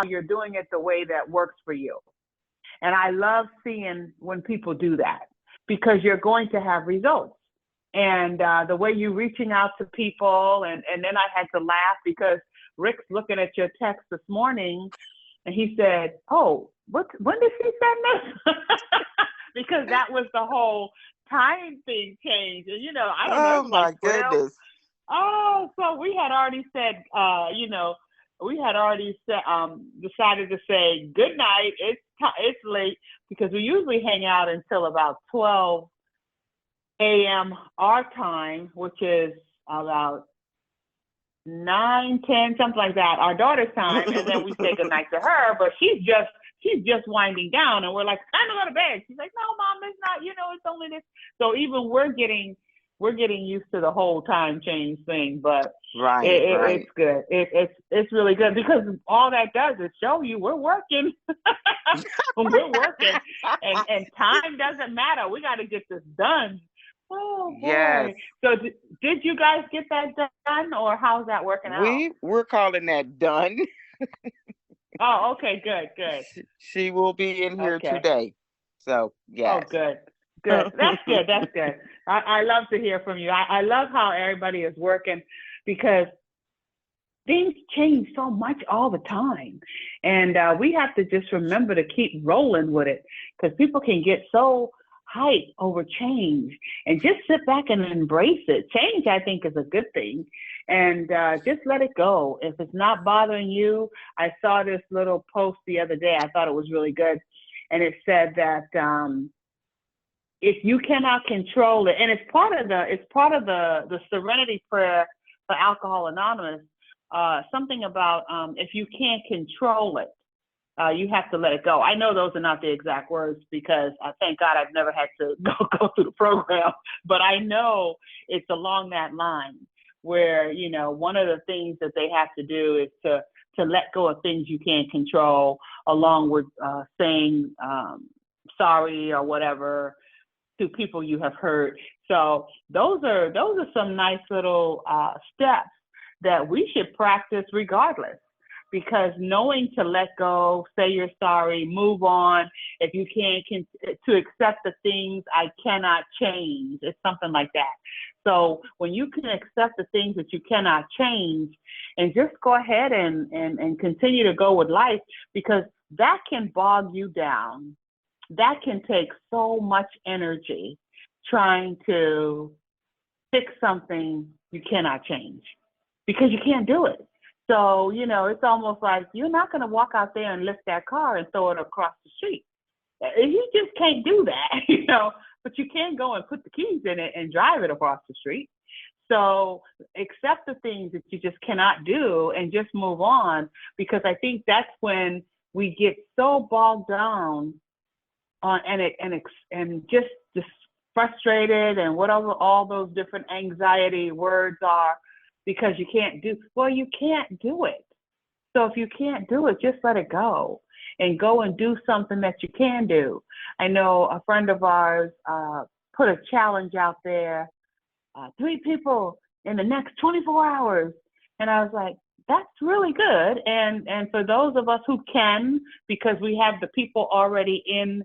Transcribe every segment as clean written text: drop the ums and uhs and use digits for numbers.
you're doing it the way that works for you. And I love seeing when people do that because you're going to have results. And the way you're reaching out to people, and then I had to laugh because Rick's looking at your text this morning, and he said, "Oh, when did she send this?" Because that was the whole time thing change, and I don't know, it Oh was like my 12. goodness. Oh, so we had already said, we had already said, decided to say good night. It's late because we usually hang out until about 12 a.m. our time, which is about 9, 10, something like that, our daughter's time, and then we say goodnight to her. But she's just winding down, and we're like, time to go to bed. She's like, no, mom, it's not. It's only this. So even we're getting used to the whole time change thing, but Right. it's good. It's really good because all that does is show you we're working. We're working, and time doesn't matter. We got to get this done. Oh Yes. boy! So did you guys get that done, or how's that working out? We're calling that done. Oh, okay, good. She will be in here Okay. today. So Oh, yes. good. That's good. That's good. I love to hear from you. I love how everybody is working because things change so much all the time. And we have to just remember to keep rolling with it because people can get so hyped over change and just sit back and embrace it. Change, I think, is a good thing. And just let it go. If it's not bothering you, I saw this little post the other day. I thought it was really good. And it said that if you cannot control it, and it's part of the Serenity Prayer for Alcohol Anonymous, something about if you can't control it, you have to let it go. I know those are not the exact words because thank God I've never had to go through the program, but I know it's along that line where, one of the things that they have to do is to let go of things you can't control, along with saying sorry or whatever to people you have hurt. So those are some nice little steps that we should practice regardless, because knowing to let go, say you're sorry, move on. If you can't, to accept the things I cannot change, it's something like that. So when you can accept the things that you cannot change and just go ahead and continue to go with life, because that can bog you down. That can take so much energy trying to fix something you cannot change because you can't do it. So, it's almost like you're not going to walk out there and lift that car and throw it across the street. You just can't do that, but you can go and put the keys in it and drive it across the street. So accept the things that you just cannot do and just move on, because I think that's when we get so bogged down on and just frustrated and whatever all those different anxiety words are, because you can't do it. So if you can't do it, just let it go and go and do something that you can do. I know a friend of ours put a challenge out there, 3 people in the next 24 hours. And I was like, that's really good. And for those of us who can, because we have the people already in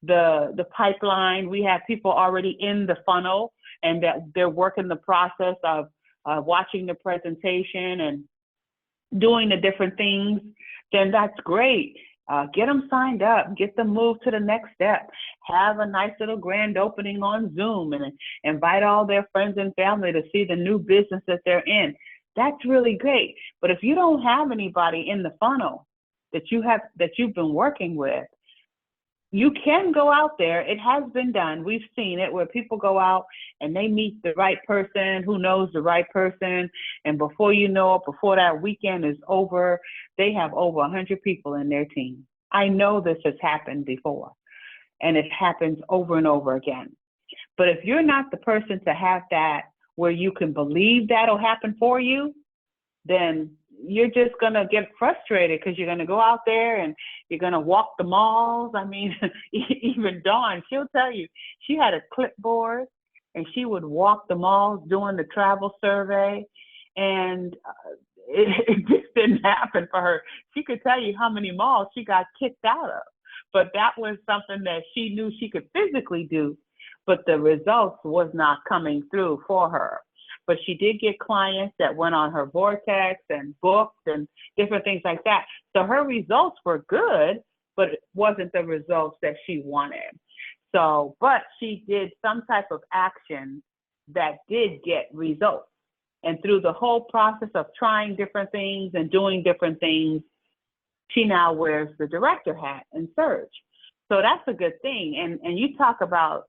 the pipeline, we have people already in the funnel, and that they're working the process of watching the presentation and doing the different things, then that's great. Get them signed up, get them moved to the next step, have a nice little grand opening on Zoom and invite all their friends and family to see the new business that they're in. That's really great. But if you don't have anybody in the funnel that you've been working with, you can go out there. It has been done. We've seen it where people go out and they meet the right person who knows the right person. And before you know it, before that weekend is over, they have over 100 people in their team. I know this has happened before, and it happens over and over again. But if you're not the person to have that where you can believe that'll happen for you, then you're just going to get frustrated because you're going to go out there and you're going to walk the malls. I mean, even Dawn, she'll tell you, she had a clipboard and she would walk the malls doing the travel survey. And it just didn't happen for her. She could tell you how many malls she got kicked out of, but that was something that she knew she could physically do, but the results was not coming through for her. But she did get clients that went on her vortex and booked and different things like that. So her results were good, but it wasn't the results that she wanted. So, but she did some type of action that did get results. And through the whole process of trying different things and doing different things, she now wears the director hat in Surge. So that's a good thing. And you talk about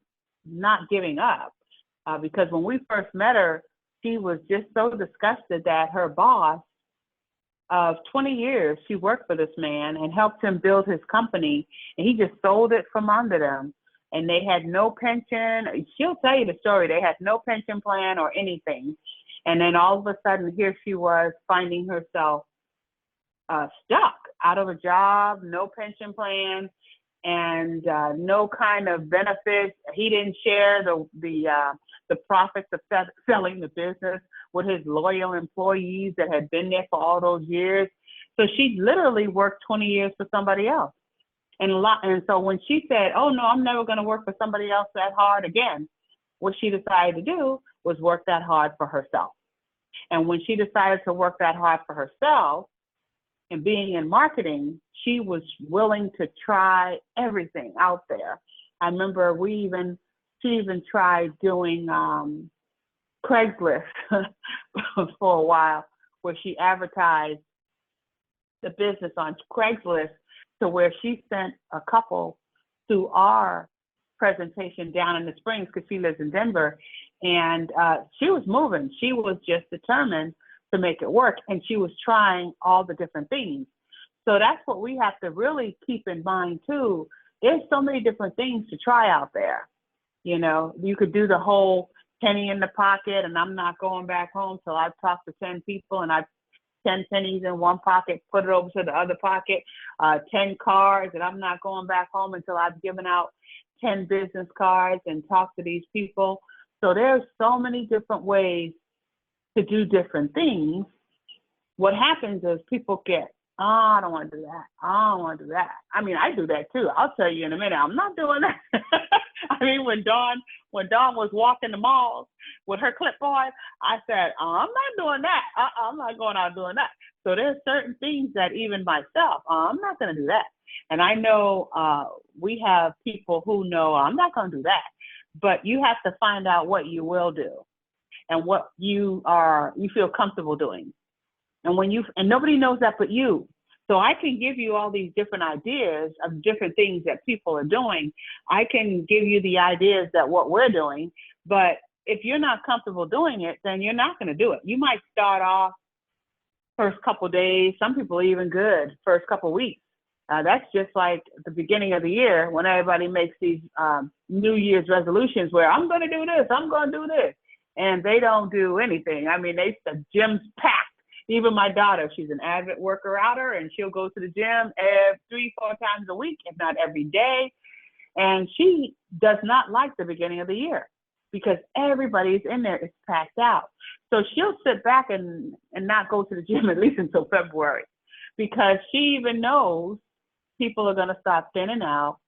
not giving up, because when we first met her, she was just so disgusted that her boss of 20 years, she worked for this man and helped him build his company, and he just sold it from under them. And they had no pension. She'll tell you the story. They had no pension plan or anything. And then all of a sudden, here she was finding herself stuck, out of a job, no pension plan, and no kind of benefits. He didn't share the profits of selling the business with his loyal employees that had been there for all those years. So she literally worked 20 years for somebody else. And so when she said, oh, no, I'm never going to work for somebody else that hard again, what she decided to do was work that hard for herself. And when she decided to work that hard for herself and being in marketing, she was willing to try everything out there. I remember she even tried doing Craigslist for a while, where she advertised the business on Craigslist, to where she sent a couple to our presentation down in the Springs, because she lives in Denver, and she was moving. She was just determined to make it work, and she was trying all the different things. So that's what we have to really keep in mind too. There's so many different things to try out there. You know, you could do the whole penny in the pocket, and I'm not going back home till I've talked to 10 people and I've 10 pennies in one pocket, put it over to the other pocket, 10 cards, and I'm not going back home until I've given out 10 business cards and talked to these people. So there's so many different ways to do different things. What happens is people get, oh, I don't want to do that. I don't want to do that. I mean, I do that too. I'll tell you in a minute. I'm not doing that. I mean, when Dawn was walking the malls with her clipboard, I said, oh, I'm not doing that. I'm not going out doing that. So there's certain things that even myself, I'm not going to do that. And I know we have people who know I'm not going to do that. But you have to find out what you will do and what you feel comfortable doing. And nobody knows that but you. So I can give you all these different ideas of different things that people are doing. I can give you the ideas that what we're doing, but if you're not comfortable doing it, then you're not going to do it. You might start off first couple of days. Some people are even good first couple of weeks. That's just like the beginning of the year when everybody makes these New Year's resolutions where I'm going to do this, I'm going to do this. And they don't do anything. I mean, the gym's packed. Even my daughter, she's an avid worker outer, and she'll go to the gym 3-4 times a week, if not every day. And she does not like the beginning of the year because everybody's in there. It's packed out. So she'll sit back and not go to the gym at least until February, because she even knows people are going to start thinning out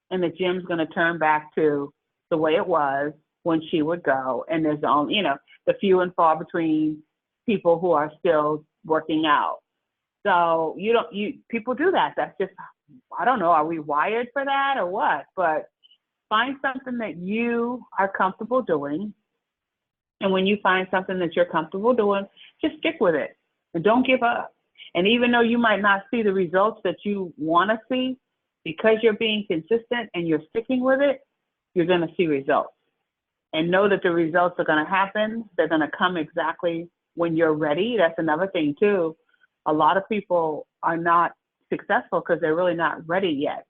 and the gym's going to turn back to the way it was when she would go. And there's only, the few and far between people who are still working out. So people do that. That's just, I don't know, are we wired for that or what? But find something that you are comfortable doing. And when you find something that you're comfortable doing, just stick with it and don't give up. And even though you might not see the results that you want to see, because you're being consistent and you're sticking with it, you're going to see results. And know that the results are going to happen. They're going to come exactly when you're ready. That's another thing too. A lot of people are not successful because they're really not ready yet.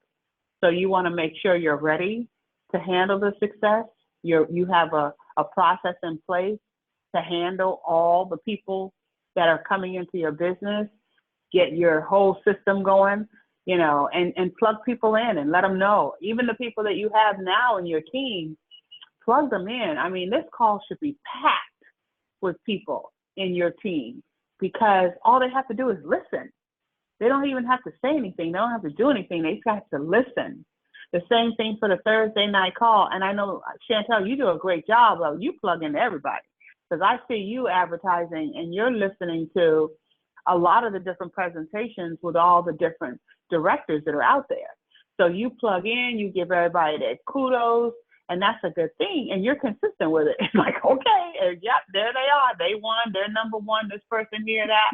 So you want to make sure you're ready to handle the success. You have a process in place to handle all the people that are coming into your business, get your whole system going, and plug people in and let them know. Even the people that you have now in your team, plug them in. I mean, this call should be packed with people in your team. because all they have to do is listen. They don't even have to say anything. They don't have to do anything. They just have to listen. The same thing for the Thursday night call. And I know, Chantel, you do a great job of you plug into everybody, because I see you advertising and you're listening to a lot of the different presentations with all the different directors that are out there. So you plug in, you give everybody their kudos, and that's a good thing. And you're consistent with it. It's like, okay, yep, there they are. They won. They're number one. This person here, that.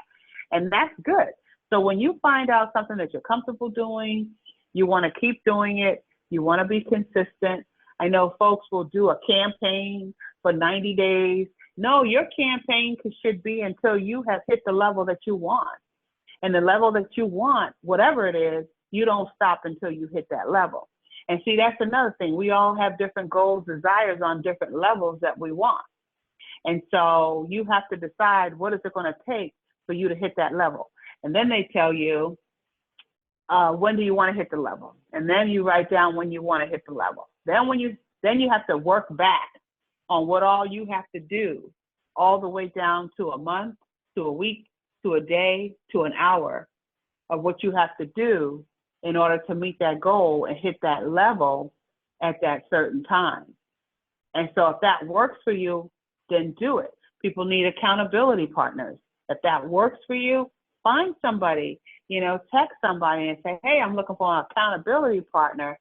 And that's good. So when you find out something that you're comfortable doing, you want to keep doing it. You want to be consistent. I know folks will do a campaign for 90 days. No, your campaign should be until you have hit the level that you want. And the level that you want, whatever it is, you don't stop until you hit that level. And see, that's another thing. We all have different goals, desires on different levels that we want. And so you have to decide, what is it going to take for you to hit that level? And then they tell you, when do you want to hit the level? And then you write down when you want to hit the level. Then you have to work back on what all you have to do, all the way down to a month, to a week, to a day, to an hour of what you have to do in order to meet that goal and hit that level at that certain time. And so if that works for you, then do it. People need accountability partners. If that works for you, find somebody, text somebody and say, hey, I'm looking for an accountability partner.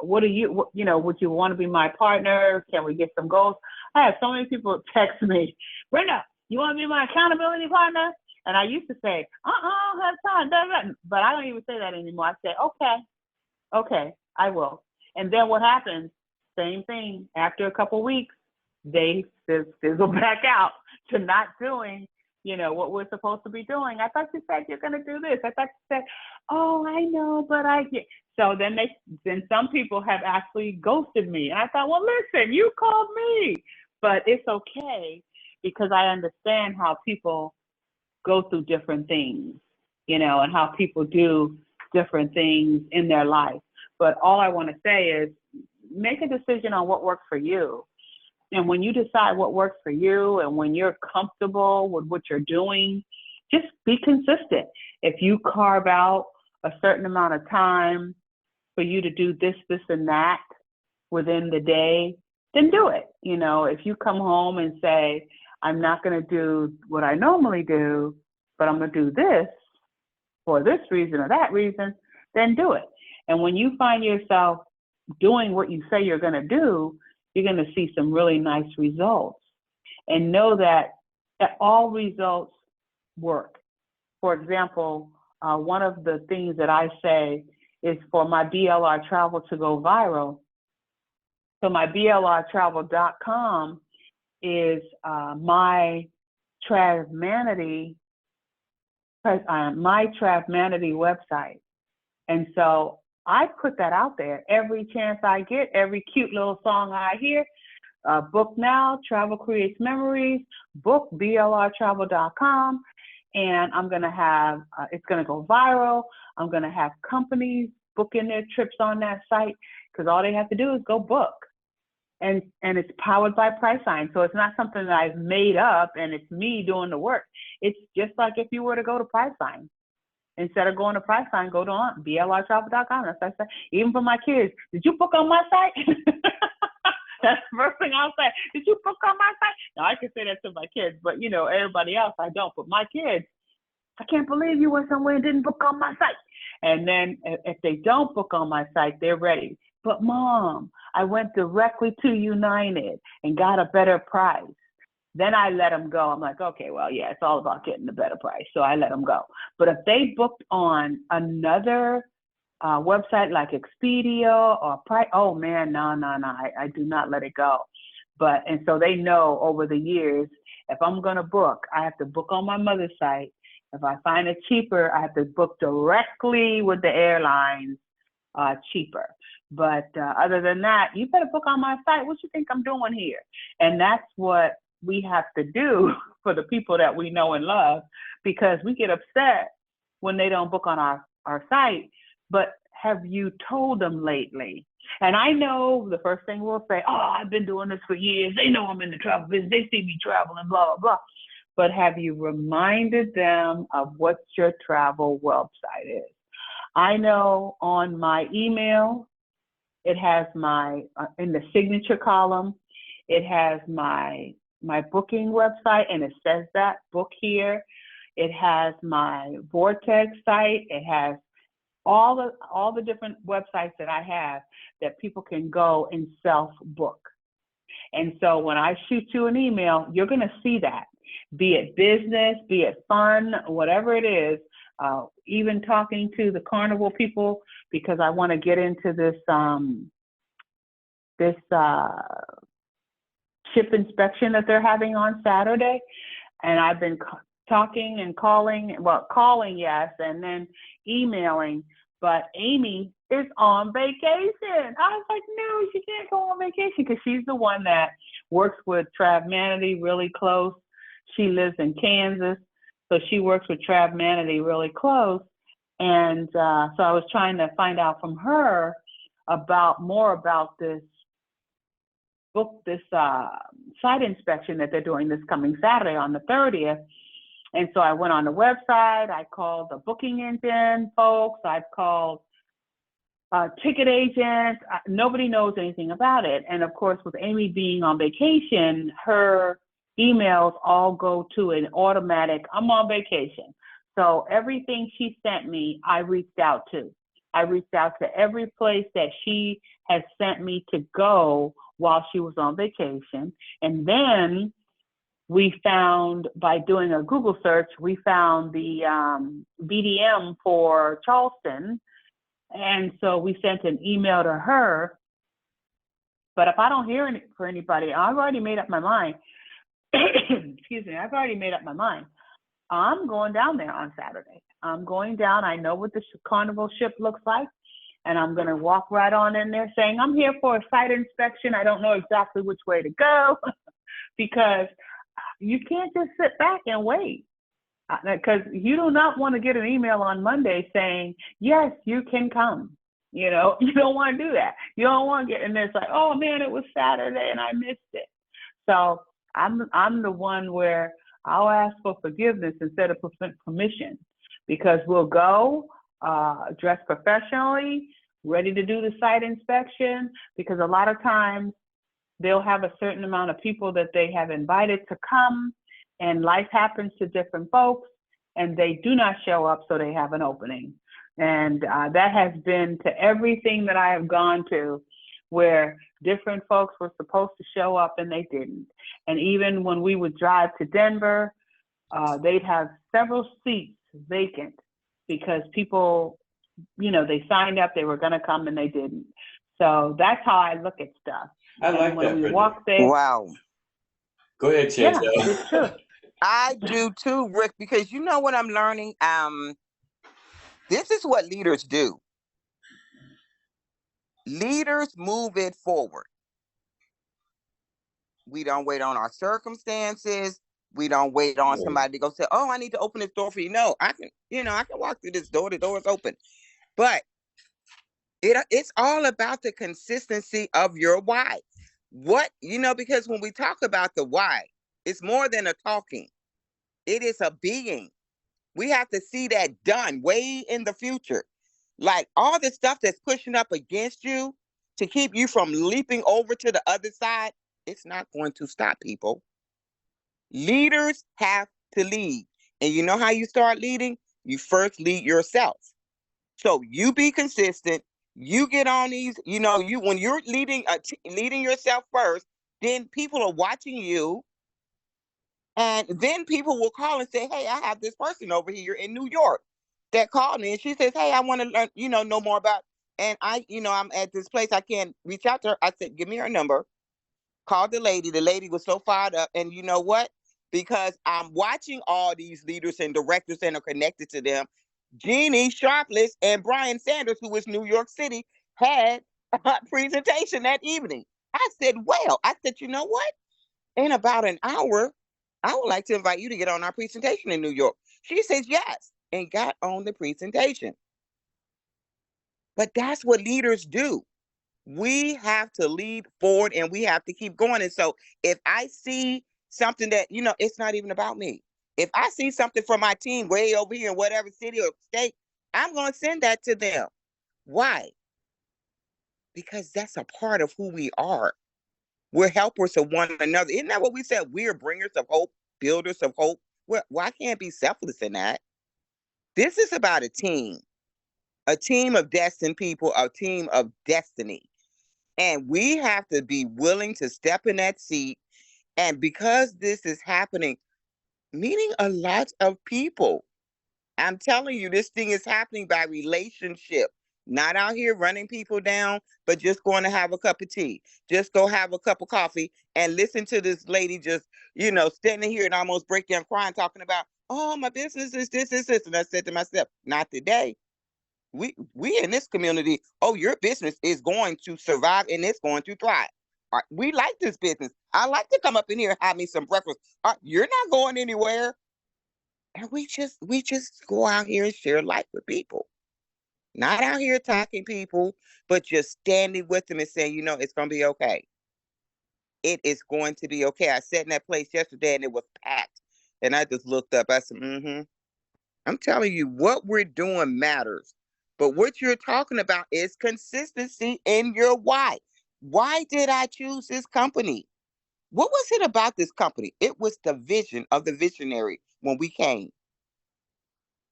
Would you want to be my partner? Can we get some goals? I have so many people text me, Brenda, you want to be my accountability partner? And I used to say, I don't have time, but I don't even say that anymore. I say, okay, I will. And then what happens? Same thing. After a couple of weeks, they fizzle back out to not doing, what we're supposed to be doing. I thought you said you're going to do this. I thought you said, oh, I know, but I get. So then some people have actually ghosted me. And I thought, well, listen, you called me. But it's okay, because I understand how people go through different things, and how people do different things in their life. But all I want to say is, make a decision on what works for you. And when you decide what works for you, and when you're comfortable with what you're doing, just be consistent. If you carve out a certain amount of time for you to do this, and that within the day, then do it. If you come home and say, I'm not going to do what I normally do, but I'm going to do this for this reason or that reason, then do it. And when you find yourself doing what you say you're going to do, you're going to see some really nice results. And know that all results work. For example, one of the things that I say is for my BLR travel to go viral. So my BLRtravel.com is my Travmanity website. And so I put that out there every chance I get, every cute little song I hear. Book now, Travel Creates Memories, book BLRtravel.com. And I'm going to have, it's going to go viral. I'm going to have companies booking their trips on that site, because all they have to do is go book. And it's powered by Priceline. So it's not something that I've made up and it's me doing the work. It's just like if you were to go to Priceline. Instead of going to Priceline, go to BLRtravel.com. That's what I say. Even for my kids, did you book on my site? That's the first thing I'll say. Did you book on my site? Now, I can say that to my kids, but everybody else, I don't. But my kids, I can't believe you went somewhere and didn't book on my site. And then if they don't book on my site, they're ready. But Mom, I went directly to United and got a better price. Then I let them go. I'm like, okay, well, yeah, it's all about getting the better price. So I let them go. But if they booked on another website like Expedia or Price, oh man, no, I do not let it go. And so they know over the years, if I'm going to book, I have to book on my mother's site. If I find it cheaper, I have to book directly with the airlines cheaper. But other than that, you better book on my site. What you think I'm doing here? And that's what we have to do for the people that we know and love, because we get upset when they don't book on our site. But have you told them lately? And I know the first thing we'll say, oh, I've been doing this for years. They know I'm in the travel business. They see me traveling, blah, blah, blah. but have you reminded them of what your travel website is? I know on my email, it has my, in the signature column, it has my booking website, and it says that, book here. It has my Vortex site. It has all the different websites that I have that people can go and self-book. And so when I shoot you an email, you're going to see that, be it business, be it fun, whatever it is. Even talking to the carnival people, because I want to get into this ship inspection that they're having on Saturday. And I've been talking and calling, yes, and then emailing. But Amy is on vacation. I was like, no, she can't go on vacation, because she's the one that works with Trav Manatee really close. She lives in Kansas, so she works with Trav Manatee really close. And so I was trying to find out from her more about this site inspection that they're doing this coming Saturday on the 30th. And so I went on the website, I called the booking engine folks, I've called ticket agents. Nobody knows anything about it. And of course, with Amy being on vacation, her emails all go to an automatic, I'm on vacation. So everything she sent me, I reached out to. I reached out to every place that she has sent me to go while she was on vacation. And then we found, by doing a Google search, we found the BDM for Charleston. And so we sent an email to her. But if I don't hear from anybody, I've already made up my mind. Excuse me, I've already made up my mind. I'm going down there on Saturday. I'm going down. I know what the carnival ship looks like. And I'm going to walk right on in there saying, I'm here for a site inspection. I don't know exactly which way to go, because you can't just sit back and wait, because you do not want to get an email on Monday saying, yes, you can come. You don't want to do that. You don't want to get, and it's like, oh man, it was Saturday and I missed it. So I'm the one where I'll ask for forgiveness instead of permission, because we'll go dressed professionally, ready to do the site inspection, because a lot of times they'll have a certain amount of people that they have invited to come, and life happens to different folks, and they do not show up, so they have an opening. And that has been to everything that I have gone to, where different folks were supposed to show up and they didn't. And even when we would drive to Denver, they'd have several seats vacant because people, they signed up, they were going to come and they didn't. So that's how I look at stuff. I like when that. we walk there. Wow. Go ahead, Chantel. Yeah, it's true. I do too, Rick, because you know what I'm learning? This is what leaders do. Leaders move it forward. We don't wait on our circumstances. We don't wait on somebody to go say, oh, I need to open this door for you. No, I can walk through this door. The door is open. But it's all about the consistency of your why. Because when we talk about the why, it's more than a talking. It is a being. We have to see that done way in the future. Like all the stuff that's pushing up against you to keep you from leaping over to the other side, it's not going to stop people. Leaders have to lead. And you know how you start leading? You first lead yourself. So you be consistent. You get on these, when you're leading yourself first, then people are watching you. And then people will call and say, hey, I have this person over here in New York that called me. And she says, hey, I want to learn, know more about. And I'm at this place. I can't reach out to her. I said, give me her number. Called the lady. The lady was so fired up. And you know what? Because I'm watching all these leaders and directors and are connected to them. Jeannie Sharpless and Brian Sanders, who was New York City, had a presentation that evening. I said, you know what? In about an hour, I would like to invite you to get on our presentation in New York. She says yes, and got on the presentation. But that's what leaders do. We have to lead forward and we have to keep going. And so if I see something that, it's not even about me. If I see something from my team way over here in whatever city or state, I'm going to send that to them. Why? Because that's a part of who we are. We're helpers of one another. Isn't that what we said? We're bringers of hope, builders of hope. Well, I can't be selfless in that. This is about a team of destined people, a team of destiny. And we have to be willing to step in that seat. And because this is happening, meeting a lot of people, I'm telling you, this thing is happening by relationship. Not out here running people down, but just going to have a cup of tea. Just go have a cup of coffee and listen to this lady just, standing here and almost break down crying, talking about, oh, my business is this. And I said to myself, not today. We in this community, oh, your business is going to survive and it's going to thrive. We like this business. I like to come up in here and have me some breakfast. You're not going anywhere. And we just go out here and share life with people. Not out here attacking people, but just standing with them and saying, it's going to be okay. It is going to be okay. I sat in that place yesterday and it was packed. And I just looked up. I said, I'm telling you, what we're doing matters. But what you're talking about is consistency in your why. Why did I choose this company? What was it about this company? It was the vision of the visionary when we came.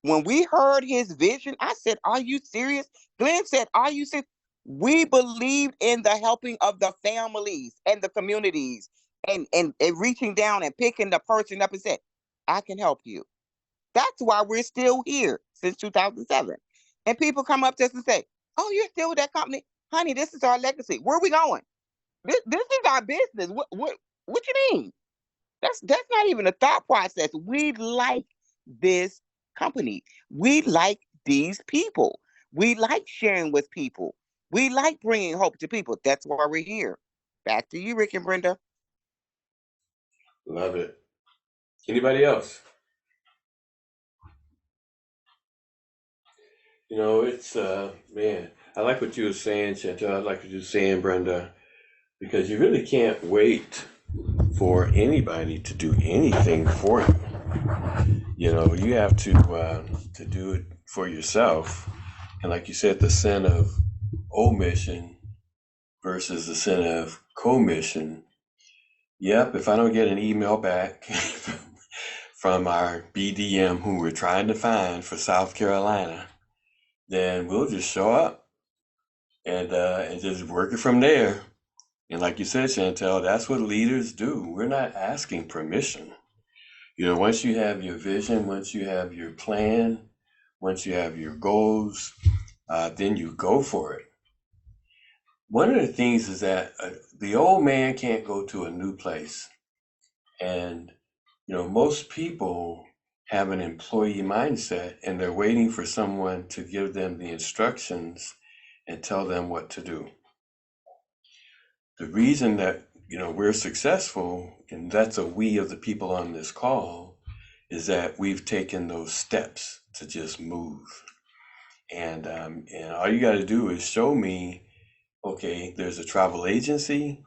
When we heard his vision, I said, are you serious? Glenn said, are you serious? We believed in the helping of the families and the communities and reaching down and picking the person up and said, I can help you. That's why we're still here since 2007. And people come up to us and say, oh, you're still with that company? Honey, this is our legacy. Where are we going? This is our business. What you mean? That's not even a thought process. We like this company. We like these people. We like sharing with people. We like bringing hope to people. That's why we're here. Back to you, Rick and Brenda. Love it. Anybody else? It's man, I like what you were saying, Chantel. I like what you were saying, Brenda, because you really can't wait for anybody to do anything for you. You have to do it for yourself. And like you said, the sin of omission versus the sin of commission. Yep, if I don't get an email back from our BDM who we're trying to find for South Carolina, then we'll just show up and just work it from there. And like you said, Chantel, that's what leaders do. We're not asking permission. Once you have your vision, once you have your plan, once you have your goals, then you go for it. One of the things is that the old man can't go to a new place. And, most people have an employee mindset and they're waiting for someone to give them the instructions and tell them what to do. The reason that, we're successful, and that's a we of the people on this call, is that we've taken those steps to just move. And all you got to do is show me, okay, there's a travel agency,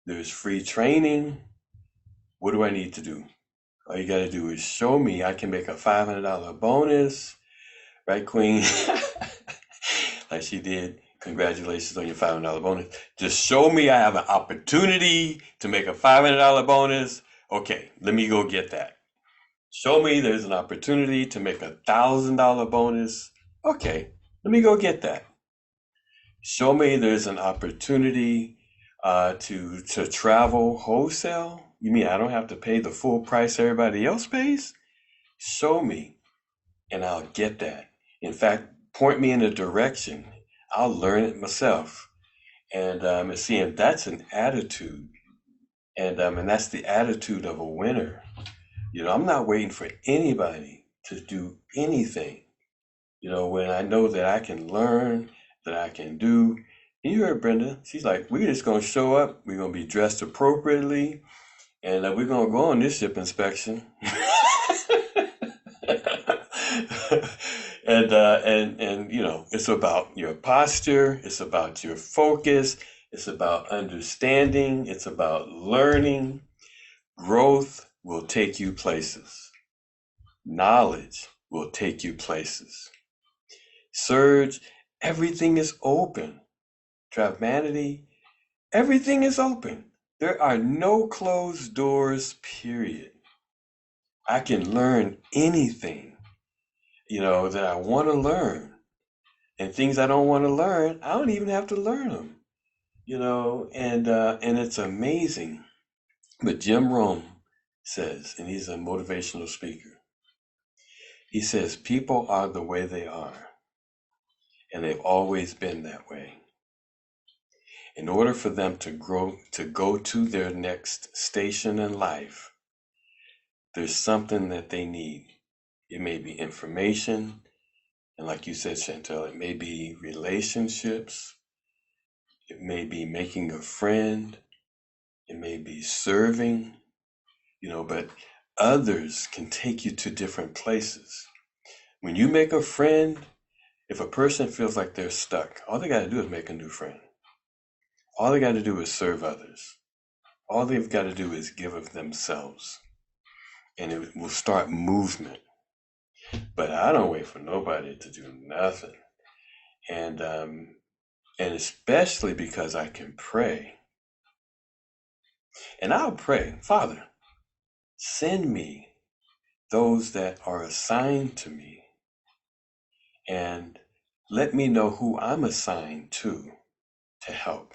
there's free training. What do I need to do? All you got to do is show me I can make a $500 bonus, right, Queen? Like she did. Congratulations on your $500 bonus. Just show me I have an opportunity to make a $500 bonus. Okay, let me go get that. Show me there's an opportunity to make a $1,000 bonus. Okay, let me go get that. Show me there's an opportunity to travel wholesale. You mean I don't have to pay the full price everybody else pays? Show me, and I'll get that. In fact, point me in a direction. I'll learn it myself. And that's an attitude, and that's the attitude of a winner. I'm not waiting for anybody to do anything. When I know that I can learn, that I can do. And you heard Brenda. She's like, we're just gonna show up. We're gonna be dressed appropriately, and we're gonna go on this ship inspection. And it's about your posture, it's about your focus, it's about understanding, it's about learning. Growth will take you places. Knowledge will take you places. Surge, everything is open. Draftmanity, everything is open. There are no closed doors, period. I can learn anything, that I want to learn. And things I don't want to learn, I don't even have to learn them, and it's amazing. But Jim Rohn says, and he's a motivational speaker, he says, people are the way they are, and they've always been that way. In order for them to go to their next station in life, there's something that they need. It may be information, and like you said, Chantel, it may be relationships, it may be making a friend, it may be serving, but others can take you to different places. When you make a friend, if a person feels like they're stuck, all they got to do is make a new friend. All they got to do is serve others. All they've got to do is give of themselves, and it will start movement. But I don't wait for nobody to do nothing. And especially because I can pray. And I'll pray, Father, send me those that are assigned to me, and let me know who I'm assigned to help.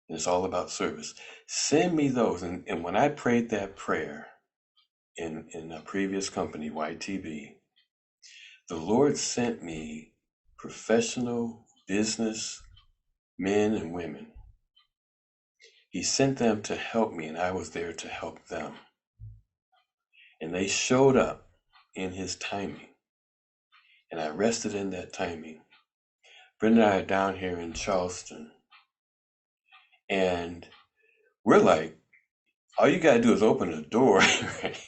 And it's all about service. Send me those. And when I prayed that prayer in a previous company, YTB, the Lord sent me professional business men and women. He sent them to help me, and I was there to help them. And they showed up in his timing. And I rested in that timing. Brenda and I are down here in Charleston. And we're like, all you gotta do is open the door. Right?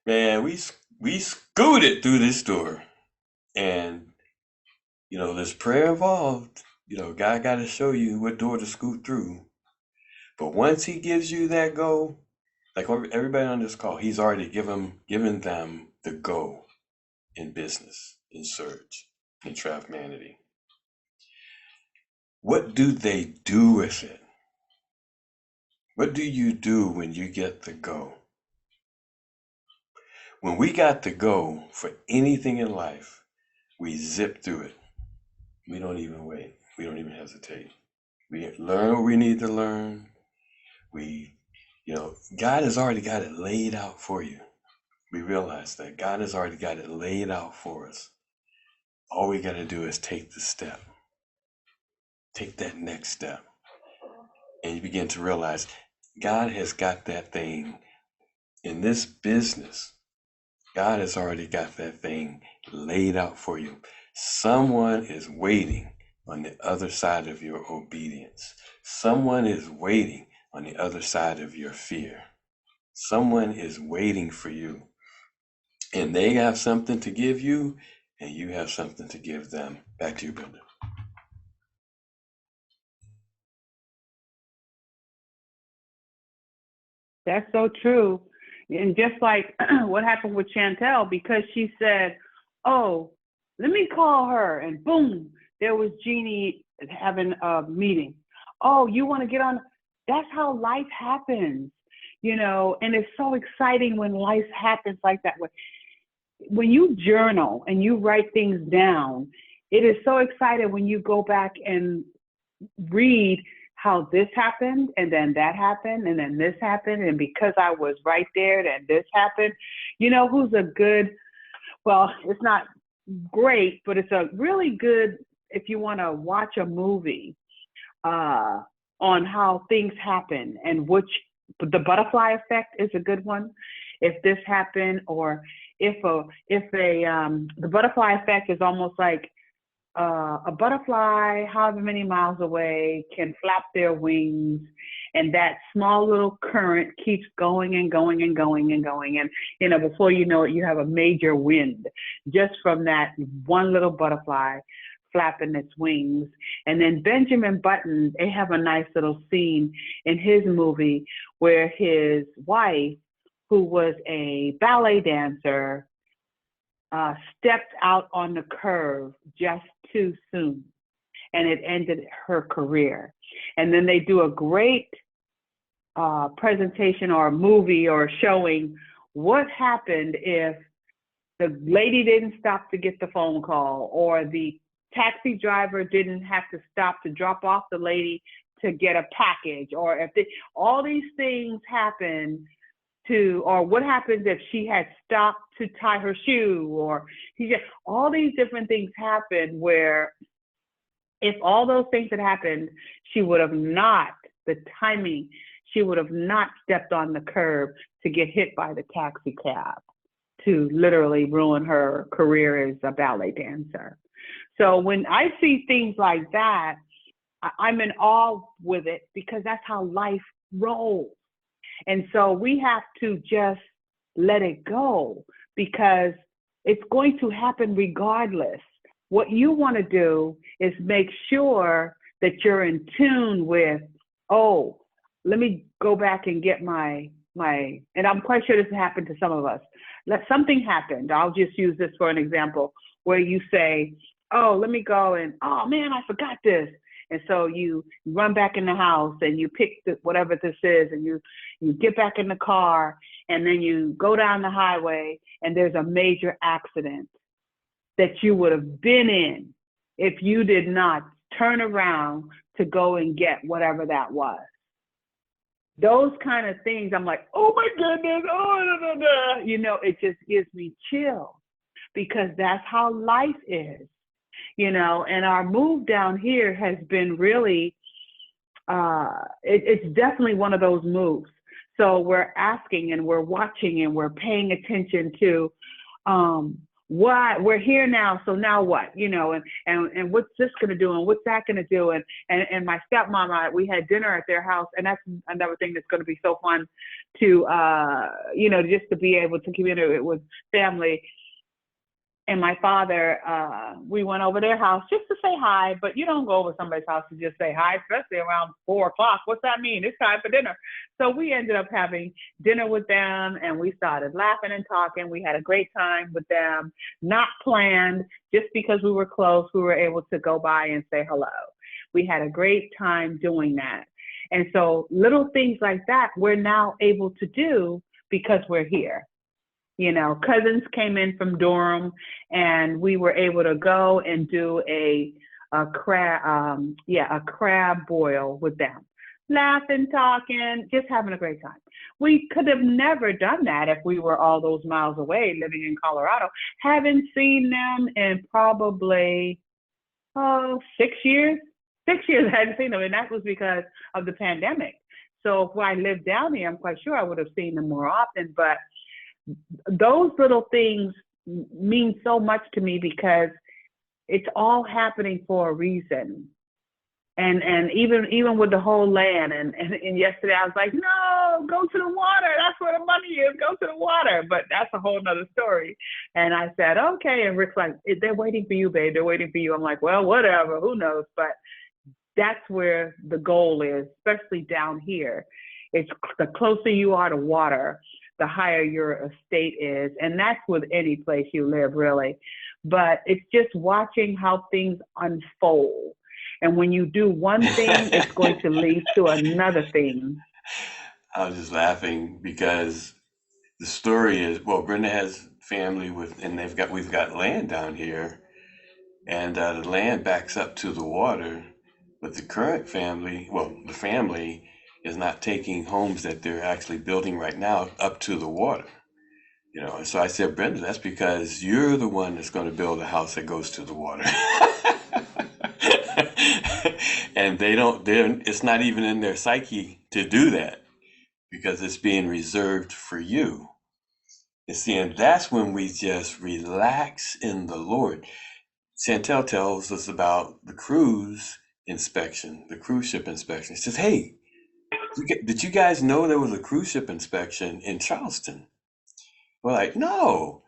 Man, we scooted through this door. And, there's prayer involved. God gotta show you what door to scoot through. But once he gives you that go, like everybody on this call, he's already given them the go in business, in Surge, in Draftmanity. What do they do with it? What do you do when you get the go? When we got the go for anything in life, we zip through it. We don't even wait. We don't even hesitate. We learn what we need to learn. God has already got it laid out for you. We realize that God has already got it laid out for us. All we got to do is take the step. Take that next step. And you begin to realize God has got that thing in this business. God has already got that thing laid out for you. Someone is waiting on the other side of your obedience. Someone is waiting on the other side of your fear. Someone is waiting for you. And they have something to give you, and you have something to give them. Back to you, Brenda. That's so true. And just like what happened with Chantel, because she said, oh, let me call her. And boom, there was Jeannie having a meeting. Oh, you want to get on? That's how life happens, and it's so exciting when life happens like that. When you journal and you write things down, it is so exciting when you go back and read how this happened, and then that happened, and then this happened, and because I was right there, then this happened. Who's a good, well, it's not great, but it's a really good, if you want to watch a movie on how things happen, and the butterfly effect is a good one. If this happened, or if the butterfly effect is almost like a butterfly, however many miles away, can flap their wings, and that small little current keeps going and going and going and going. And, before you know it, you have a major wind just from that one little butterfly flapping its wings. And then Benjamin Button, they have a nice little scene in his movie where his wife who was a ballet dancer, stepped out on the curve just too soon, and it ended her career. And then they do a great presentation or a movie or showing what happened if the lady didn't stop to get the phone call, or the taxi driver didn't have to stop to drop off the lady to get a package, or if all these things happen to, or what happens if she had stopped to tie her shoe, or all these different things happen where if all those things had happened, she would have not, the timing, she would have not stepped on the curb to get hit by the taxi cab, to literally ruin her career as a ballet dancer. So when I see things like that, I'm in awe with it, because that's how life rolls. And so we have to just let it go, because it's going to happen regardless. What you want to do is make sure that you're in tune with, oh, let me go back and get my, and I'm quite sure this happened to some of us. Something happened. I'll just use this for an example, where you say, oh, let me go and, oh man, I forgot this. And so you run back in the house and you pick whatever this is, and you get back in the car, and then you go down the highway, and there's a major accident that you would have been in if you did not turn around to go and get whatever that was. Those kind of things, I'm like, oh my goodness, you know, it just gives me chills, because that's how life is. You know, and our move down here has been really, it's definitely one of those moves. So we're asking and we're watching and we're paying attention to why we're here now. So now what, you know, and what's this going to do, and what's that going to do? And my stepmama, we had dinner at their house, and that's another thing that's going to be so fun to, you know, just to be able to communicate with family. And my father, we went over their house just to say hi, but you don't go over somebody's house to just say hi, especially around 4 o'clock. What's that mean? It's time for dinner. So we ended up having dinner with them, and we started laughing and talking. We had a great time with them, not planned, just because we were close, we were able to go by and say hello. We had a great time doing that. And so little things like that, we're now able to do because we're here. You know, cousins came in from Durham, and we were able to go and do a crab boil with them, laughing, talking, just having a great time. We could have never done that if we were all those miles away living in Colorado. Haven't seen them in probably 6 years. 6 years I hadn't seen them, and that was because of the pandemic. So if I lived down here, I'm quite sure I would have seen them more often, but those little things mean so much to me, because it's all happening for a reason. And even with the whole land, and yesterday I was like, no, go to the water. That's where the money is. Go to the water. But that's a whole nother story. And I said, okay. And Rick's like, they're waiting for you, babe. They're waiting for you. I'm like, well, whatever. Who knows? But that's where the goal is, especially down here. It's the closer you are to water, the higher your estate is. And that's with any place you live, really. But it's just watching how things unfold. And when you do one thing, it's going to lead to another thing. I was just laughing because the story is, well, Brenda has family and we've got land down here, and the land backs up to the water, but the current family, the family is not taking homes that they're actually building right now up to the water. You know, and so I said, Brenda, that's because you're the one that's going to build a house that goes to the water. And it's not even in their psyche to do that, because it's being reserved for you. You see, and that's when we just relax in the Lord. Chantel tells us about the cruise ship inspection. She says, hey, did you guys know there was a cruise ship inspection in Charleston? We're like, no.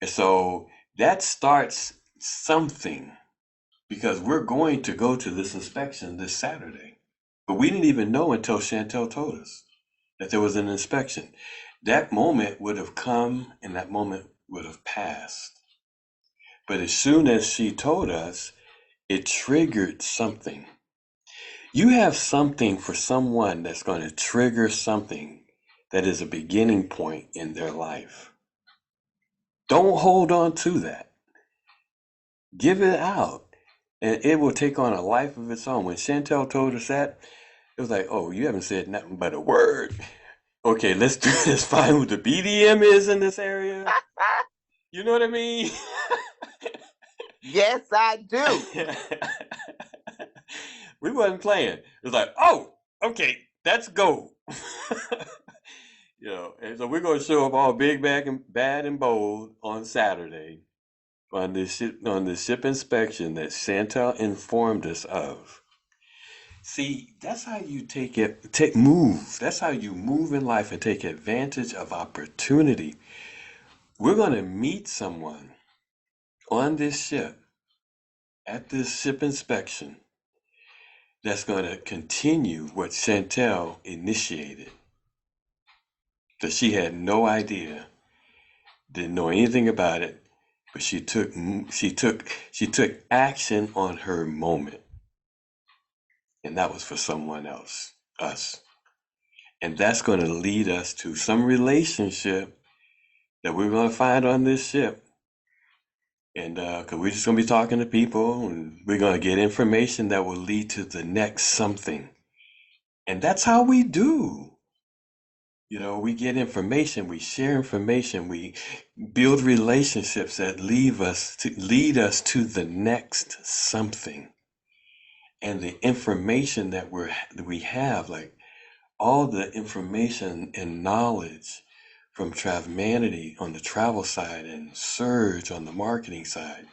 And so that starts something, because we're going to go to this inspection this Saturday. But we didn't even know until Chantel told us that there was an inspection. that moment would have come and that moment would have passed. But as soon as she told us, it triggered something. You have something for someone that's going to trigger something that is a beginning point in their life. Don't hold on to that. Give it out. And it will take on a life of its own. When Chantel told us that, it was like, oh, you haven't said nothing but a word. Okay, let's find who the BDM is in this area. You know what I mean? Yes, I do. We wasn't playing. It was like, oh, okay, let's go. And so we're gonna show up all big, bad, and bold on Saturday on this ship inspection that Chantel informed us of. See, that's how you move. That's how you move in life and take advantage of opportunity. We're gonna meet someone on this ship at this ship inspection that's going to continue what Chantel initiated. That she had no idea, didn't know anything about it, but she took action on her moment, and that was for someone else, us, and that's going to lead us to some relationship that we're going to find on this ship. And because we're just going to be talking to people, and we're going to get information that will lead to the next something. And that's how we do. We get information, we share information, we build relationships that lead us to the next something. And the information that we have, like all the information and knowledge from Travmanity on the travel side and Surge on the marketing side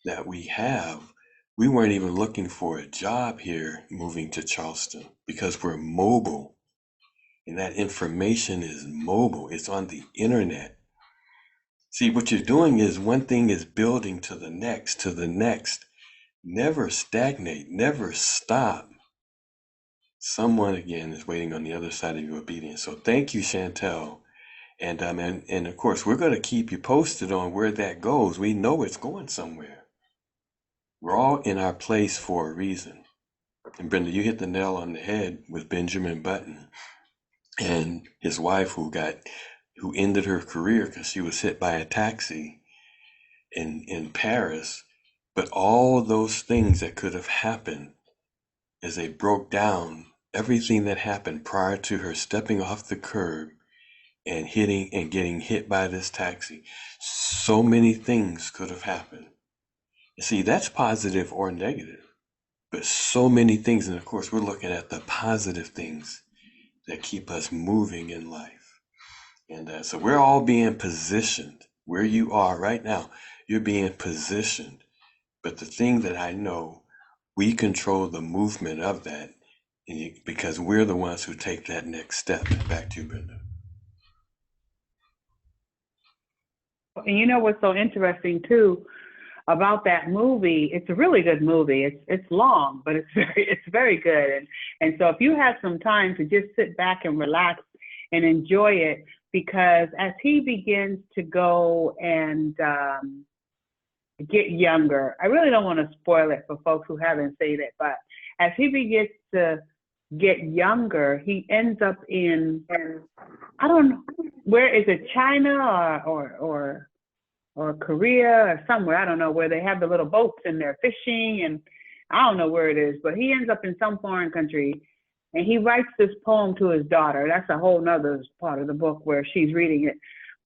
that we have, we weren't even looking for a job here moving to Charleston because we're mobile. And that information is mobile. It's on the internet. See, what you're doing is one thing is building to the next, to the next. Never stagnate, never stop. Someone, again, is waiting on the other side of your obedience. So thank you, Chantel. And of course, we're going to keep you posted on where that goes. We know it's going somewhere. We're all in our place for a reason. And Brenda, you hit the nail on the head with Benjamin Button and his wife who ended her career because she was hit by a taxi in Paris. But all those things that could have happened as they broke down everything that happened prior to her stepping off the curb and getting hit by this taxi. So many things could have happened. See, that's positive or negative, but so many things. And of course, we're looking at the positive things that keep us moving in life. And so we're all being positioned where you are right now. You're being positioned. But the thing that I know, we control the movement of that because we're the ones who take that next step. Back to you, Brenda. And you know what's so interesting too about that movie? It's a really good movie. It's long, but it's very good. And so if you have some time to just sit back and relax and enjoy it, because as he begins to go and get younger, I really don't want to spoil it for folks who haven't seen it, but as he begins to get younger, he ends up in, I don't know, where is it, China or Korea or somewhere, I don't know, where they have the little boats and they're fishing, and I don't know where it is, but he ends up in some foreign country and he writes this poem to his daughter. That's a whole nother part of the book where she's reading it.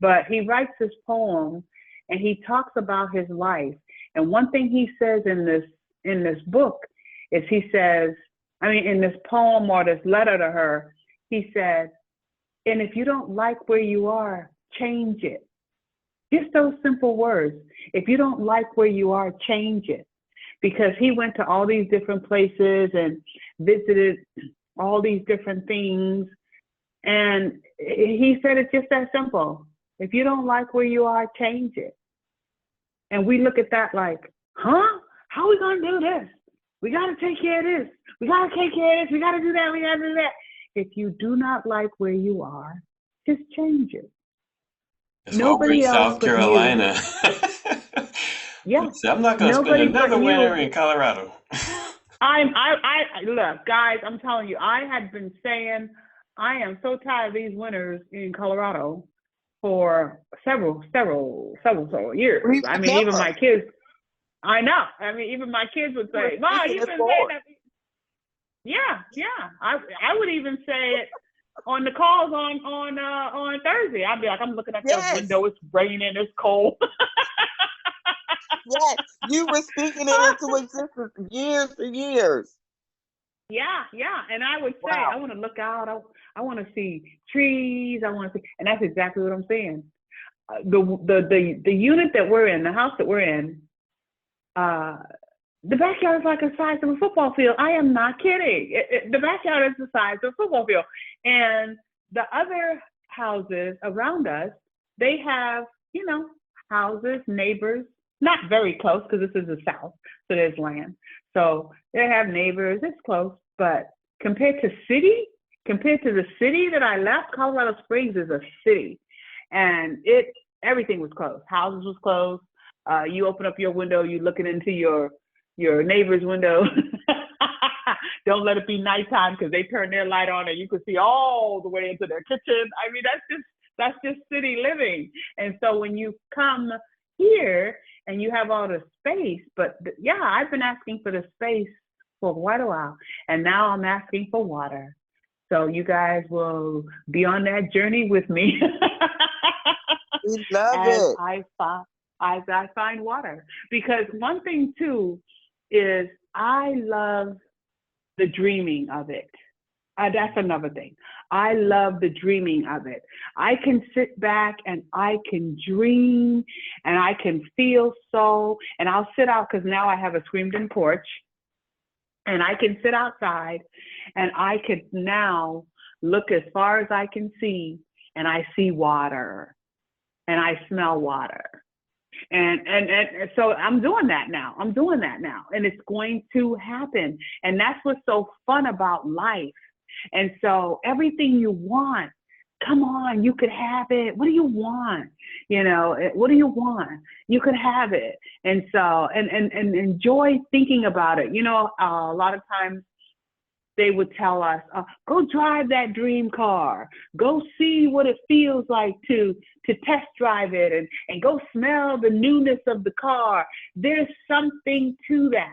But he writes this poem and he talks about his life. And one thing he says in this book is in this poem or this letter to her, he said, and if you don't like where you are, change it. Just those simple words. If you don't like where you are, change it. Because he went to all these different places and visited all these different things. And he said it's just that simple. If you don't like where you are, change it. And we look at that like, huh? How are we going to do this? We got to take care of this. We got to take care of this. We got to do that. We got to do that. If you do not like where you are, Just change it. That's why we're in Nobody else South but you. Carolina. Yeah. I'm not going to spend Nobody but another winter you. in Colorado. I look, guys, I'm telling you, I had been saying I am so tired of these winters in Colorado for several years. I mean, even Remember, my kids, I know. I mean, even my kids would you were say, "Ma, speaking you've this been saying forward. that." Yeah, yeah. I would even say it on the calls on Thursday. I'd be like, I'm looking at the Yes, window, it's raining, it's cold. yes. You were speaking it into existence years and years. Yeah, yeah. And I would say, I Wow. want to look out. I want to see trees. I want to see, and that's exactly what I'm saying. The unit that we're in, the house that we're in, uh, the backyard is like the size of a football field. I am not kidding. The backyard is the size of a football field, and the other houses around us, they have, houses, neighbors, not very close because this is the South, so there's land. So they have neighbors, it's close, but compared to the city that I left, Colorado Springs is a city. And everything was closed. Houses was closed. You open up your window, you looking into your neighbor's window. Don't let it be nighttime because they turn their light on and you can see all the way into their kitchen. I mean, that's just city living. And so when you come here and you have all the space, but yeah, I've been asking for the space for quite a while, and now I'm asking for water. So you guys will be on that journey with me We love as it. I find water. Because one thing too is I love the dreaming of it. That's another thing. I love the dreaming of it. I can sit back and I can dream and I can feel and I'll sit out because now I have a screened-in porch and I can sit outside and I could now look as far as I can see and I see water and I smell water. And so I'm doing that now. And it's going to happen. And that's what's so fun about life. And so everything you want, come on, you could have it. What do you want? What do you want? You could have it. And so, and enjoy thinking about it. A lot of times they would tell us, go drive that dream car, go see what it feels like to test drive it and go smell the newness of the car. There's something to that.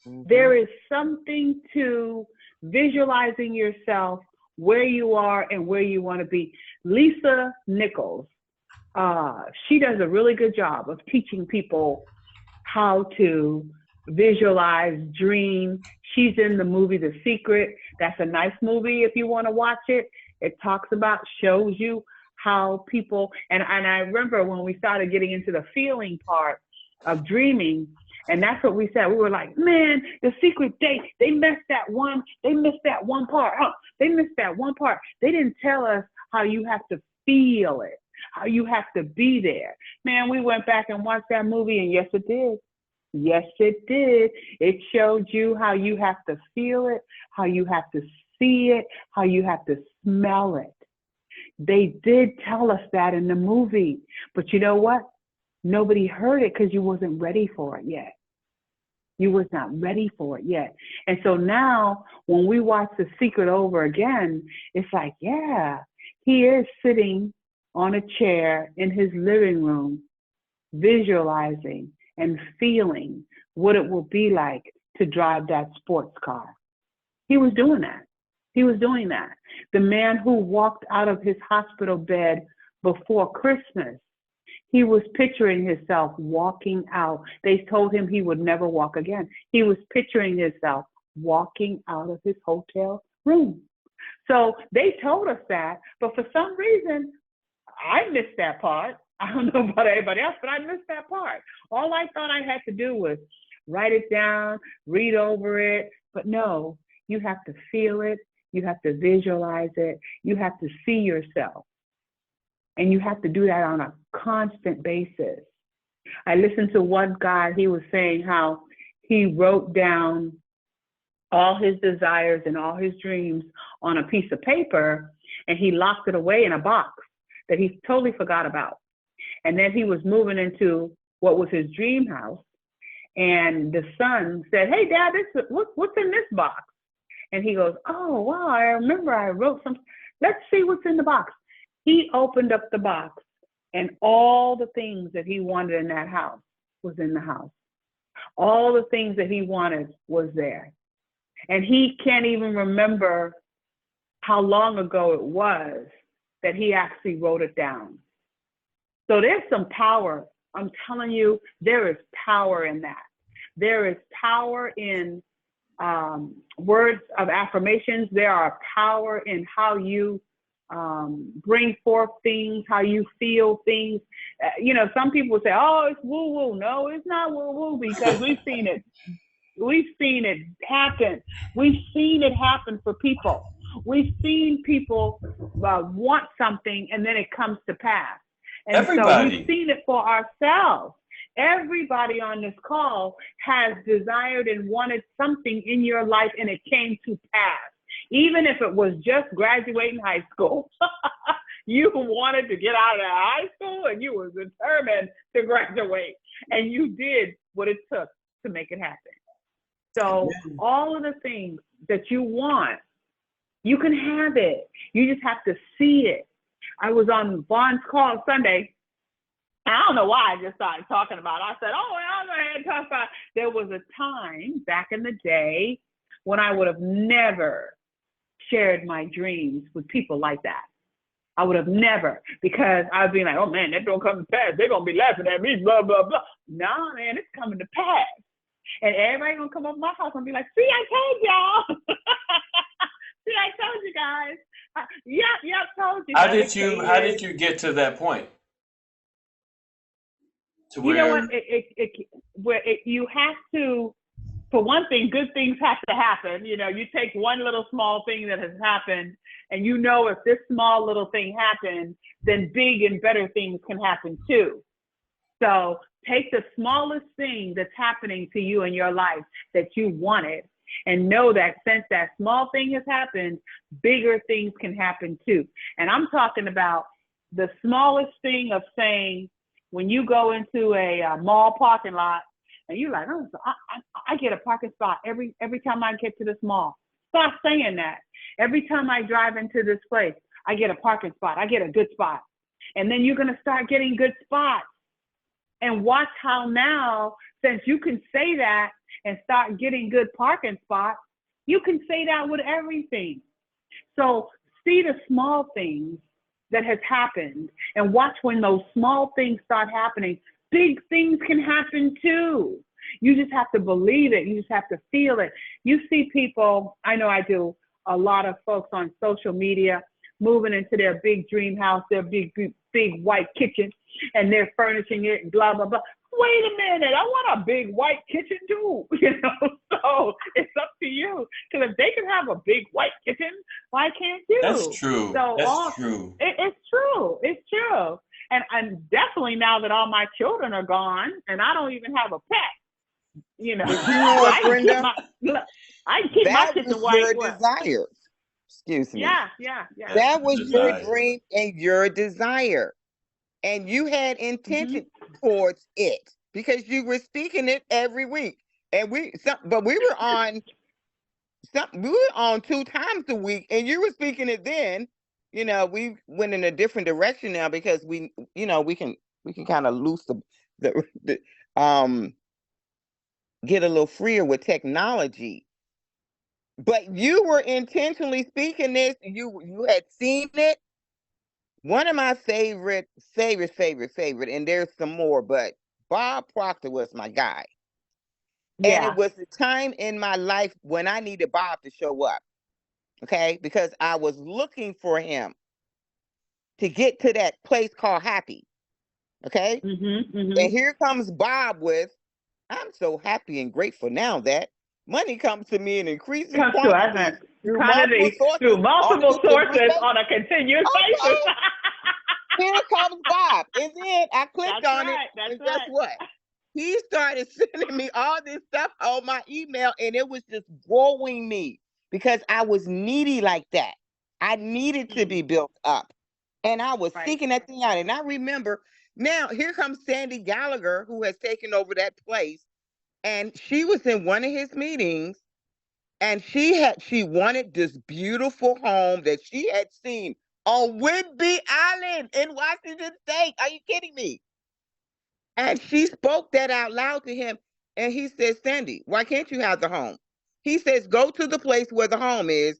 Mm-hmm. There is something to visualizing yourself where you are and where you want to be. Lisa Nichols, she does a really good job of teaching people how to visualize, dream. She's in the movie The Secret. That's a nice movie if you want to watch it. It shows you how people, and I remember when we started getting into the feeling part of dreaming, and that's what we said. We were like, man, The Secret, they missed that one part, huh? They missed that one part. They didn't tell us how you have to feel it, how you have to be there. Man, we went back and watched that movie, and yes, it did. Yes, it did. It showed you how you have to feel it, how you have to see it, how you have to smell it. They did tell us that in the movie. But you know what? Nobody heard it because you wasn't ready for it yet. You was not ready for it yet. And so now when we watch The Secret over again, it's like, yeah, he is sitting on a chair in his living room, visualizing and feeling what it will be like to drive that sports car. He was doing that. He was doing that. The man who walked out of his hospital bed before Christmas, he was picturing himself walking out. They told him he would never walk again. He was picturing himself walking out of his hotel room. So they told us that, but for some reason, I missed that part. I don't know about anybody else, but I missed that part. All I thought I had to do was write it down, read over it. But no, you have to feel it. You have to visualize it. You have to see yourself. And you have to do that on a constant basis. I listened to one guy, he was saying how he wrote down all his desires and all his dreams on a piece of paper. and he locked it away in a box that he totally forgot about. And then he was moving into what was his dream house. And the son said, "Hey, Dad, what's in this box?" And he goes, "Oh, wow, I remember I wrote some. Let's see what's in the box." He opened up the box, and all the things that he wanted in that house was in the house. All the things that he wanted was there. And he can't even remember how long ago it was that he actually wrote it down. So there's some power. I'm telling you, there is power in that. There is power in words of affirmations. There are power in how you bring forth things, how you feel things. Some people say, "Oh, it's woo-woo." No, it's not woo-woo, because we've seen it. We've seen it happen. We've seen it happen for people. We've seen people want something and then it comes to pass. And Everybody. So we've seen it for ourselves. Everybody on this call has desired and wanted something in your life and it came to pass. Even if it was just graduating high school, you wanted to get out of high school and you were determined to graduate, and you did what it took to make it happen. So all of the things that you want, you can have it. You just have to see it. I was on Vaughn's call Sunday. I don't know why I just started talking about it. I said, "Oh, I'll go ahead and talk about it." There was a time back in the day when I would have never shared my dreams with people like that. I would have never, because I'd be like, "Oh man, that don't come to pass. They're going to be laughing at me, blah, blah, blah." No, man, it's coming to pass. And everybody going to come up to my house and be like, "See, I told y'all." "See, I told you guys." Yep, told you. How did you get to that point? To where, you know what? You have to, for one thing, good things have to happen. You take one little small thing that has happened, and if this small little thing happened, then big and better things can happen too. So take the smallest thing that's happening to you in your life that you wanted, and know that since that small thing has happened, bigger things can happen too. And I'm talking about the smallest thing of saying, when you go into a mall parking lot and you're like, "Oh, so I get a parking spot every time I get to this mall." Stop saying that. Every time I drive into this place, I get a parking spot. I get a good spot. And then you're going to start getting good spots. And watch how now, since you can say that and start getting good parking spots, you can say that with everything. So see the small things that has happened and watch when those small things start happening, big things can happen too. You just have to believe it. You just have to feel it. You see people, I know I do, a lot of folks on social media moving into their big dream house, their big white kitchen, and they're furnishing it and blah, blah, blah. Wait a minute, I want a big white kitchen too, So it's up to you. Because if they can have a big white kitchen, why can't you? That's true. So That's true. It's true. It's true. And definitely now that all my children are gone and I don't even have a pet, But you know what, Brenda? I can keep my kitchen white. That was your desire. Excuse me. Yeah. That was your dream and your desire. And you had intention towards it because you were speaking it every week. And we were on 2 times a week, and you were speaking it then. We went in a different direction now because we can kind of loose the get a little freer with technology. But you were intentionally speaking this. You had seen it. One of my favorite, and there's some more, but Bob Proctor was my guy. Yeah. And it was the time in my life when I needed Bob to show up, okay? Because I was looking for him to get to that place called happy, okay? And here comes Bob with, "I'm so happy and grateful now that money comes to me in increasing quantities through multiple sources on a continuous basis." Here comes Bob. And then I clicked on it. And guess what? He started sending me all this stuff on my email, and it was just growing me because I was needy like that. I needed to be built up. And I was Right. seeking that thing out. And I remember now, here comes Sandy Gallagher, who has taken over that place. And she was in one of his meetings, and she wanted this beautiful home that she had seen on Whidbey Island in Washington State. Are you kidding me? And she spoke that out loud to him. And he says, Sandy, why can't you have the home? He says, go to the place where the home is,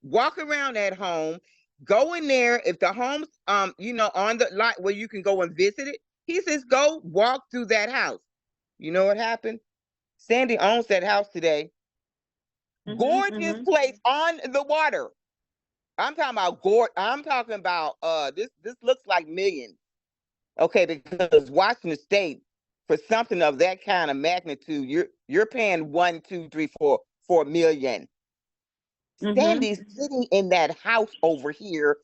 walk around that home, go in there. If the home's on the lot where you can go and visit it, he says, go walk through that house. You know what happened? Sandy owns that house today. Gorgeous place on the water. I'm talking about this looks like millions. Okay, because Washington State, for something of that kind of magnitude, you're paying 1, 2, 3, 4 million. Sandy's sitting in that house over here,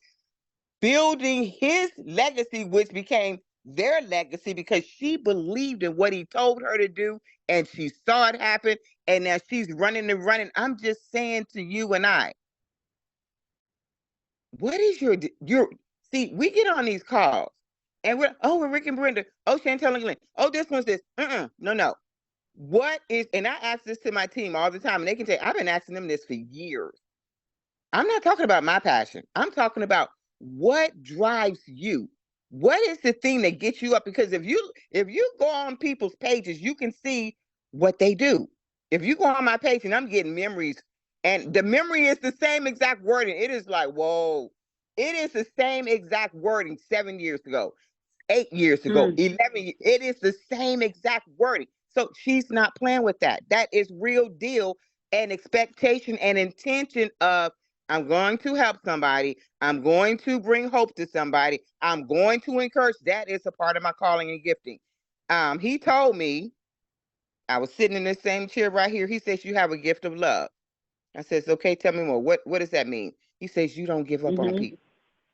building his legacy, which became their legacy because she believed in what he told her to do, and she saw it happen, and now she's running and running. I'm just saying to you and I, what is your see, we get on these calls and we're Rick and Brenda, oh, Chantel and Glenn, oh, this one's this. No. What is, and I ask this to my team all the time, and they can say, I've been asking them this for years. I'm not talking about my passion. I'm talking about what drives you. What is the thing that gets you up? Because if you go on people's pages, you can see what they do. If you go on my page and I'm getting memories, and the memory is the same exact wording, it is like, whoa, it is the same exact wording 7 years ago, 8 years ago, 11 years. It is the same exact wording. So she's not playing with that. That is real deal and expectation and intention of, I'm going to help somebody. I'm going to bring hope to somebody. I'm going to encourage. That is a part of my calling and gifting. He told me, I was sitting in the same chair right here. He says, you have a gift of love. I says, okay, tell me more. What does that mean? He says, you don't give up on people.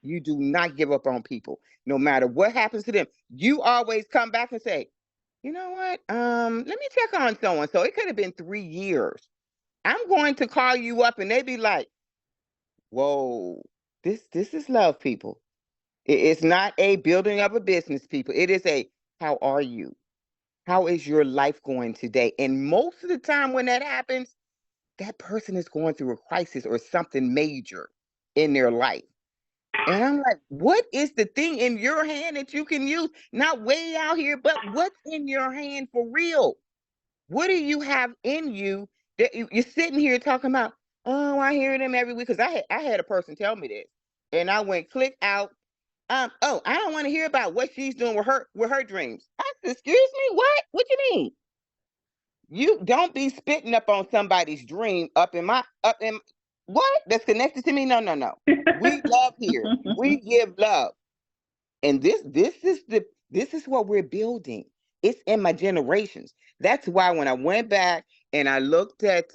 You do not give up on people. No matter what happens to them, you always come back and say, you know what? Let me check on someone. So it could have been 3 years. I'm going to call you up, and they be like, whoa, this is love, people. It's not a building of a business, people. It is a, how are you? How is your life going today? And most of the time when that happens, that person is going through a crisis or something major in their life. And I'm like, what is the thing in your hand that you can use? Not way out here, but what's in your hand for real? What do you have in you that you're sitting here talking about? Oh, I hear them every week. Because I had a person tell me this. And I went click out. Oh, I don't want to hear about what she's doing with her dreams. I said, excuse me, what? What you mean? You don't be spitting up on somebody's dream up in what? That's connected to me? No. We love here. We give love. And this is what we're building. It's in my generations. That's why when I went back and I looked at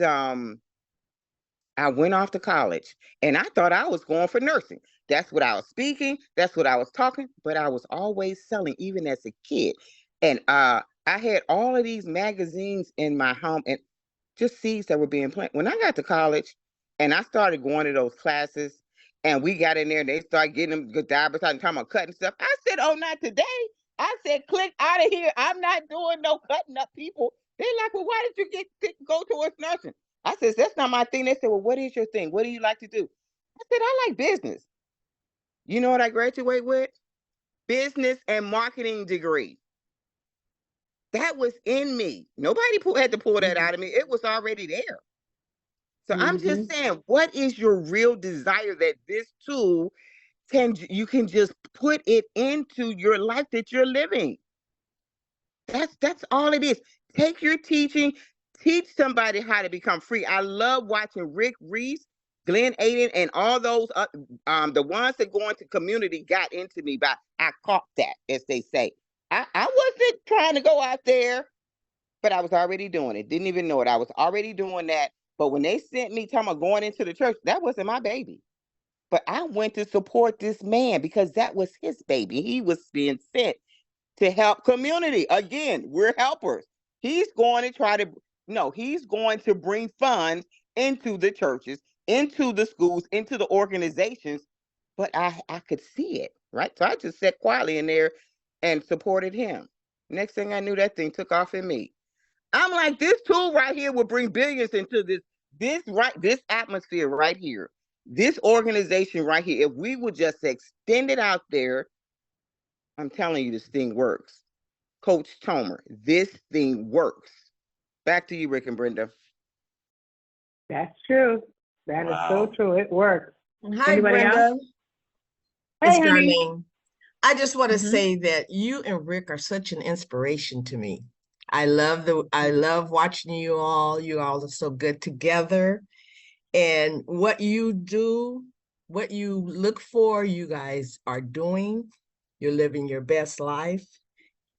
I went off to college and I thought I was going for nursing. That's what I was speaking. That's what I was talking. But I was always selling, even as a kid. And I had all of these magazines in my home and just seeds that were being planted. When I got to college and I started going to those classes and we got in there and they started getting them good diapers and talking about cutting stuff. I said, oh, not today. I said, click out of here. I'm not doing no cutting up people. They're like, well, why did you go towards nursing? I said, that's not my thing. They said, well, what is your thing? What do you like to do? I said, I like business. You know what I graduated with? Business and marketing degree. That was in me. Nobody had to pull that out of me. It was already there. So I'm just saying, what is your real desire that this tool you can just put it into your life that you're living? That's all it is. Take your teaching, teach somebody how to become free. I love watching Rick Reese, Glenn Aiden, and all those the ones that go into community got into me, but I caught that, as they say. I wasn't trying to go out there, but I was already doing it. Didn't even know it. I was already doing that. But when they sent me talking about going into the church, that wasn't my baby. But I went to support this man because that was his baby. He was being sent to help community. Again, we're helpers. He's going to he's going to bring funds into the churches, into the schools, into the organizations, but I could see it, right? So I just sat quietly in there and supported him. Next thing I knew, that thing took off in me. I'm like, this tool right here will bring billions into this atmosphere right here, this organization right here. If we would just extend it out there, I'm telling you, this thing works. Coach Tomer, this thing works. Back to you, Rick and Brenda. That's true. That is so Wow. true. It works. Hi, Anybody Brenda. else? It's Hey, honey. Darlene. I just want to Mhm. say that you and Rick are such an inspiration to me. I love watching you all. You all are so good together. And what you do, what you look for, you guys are doing. You're living your best life.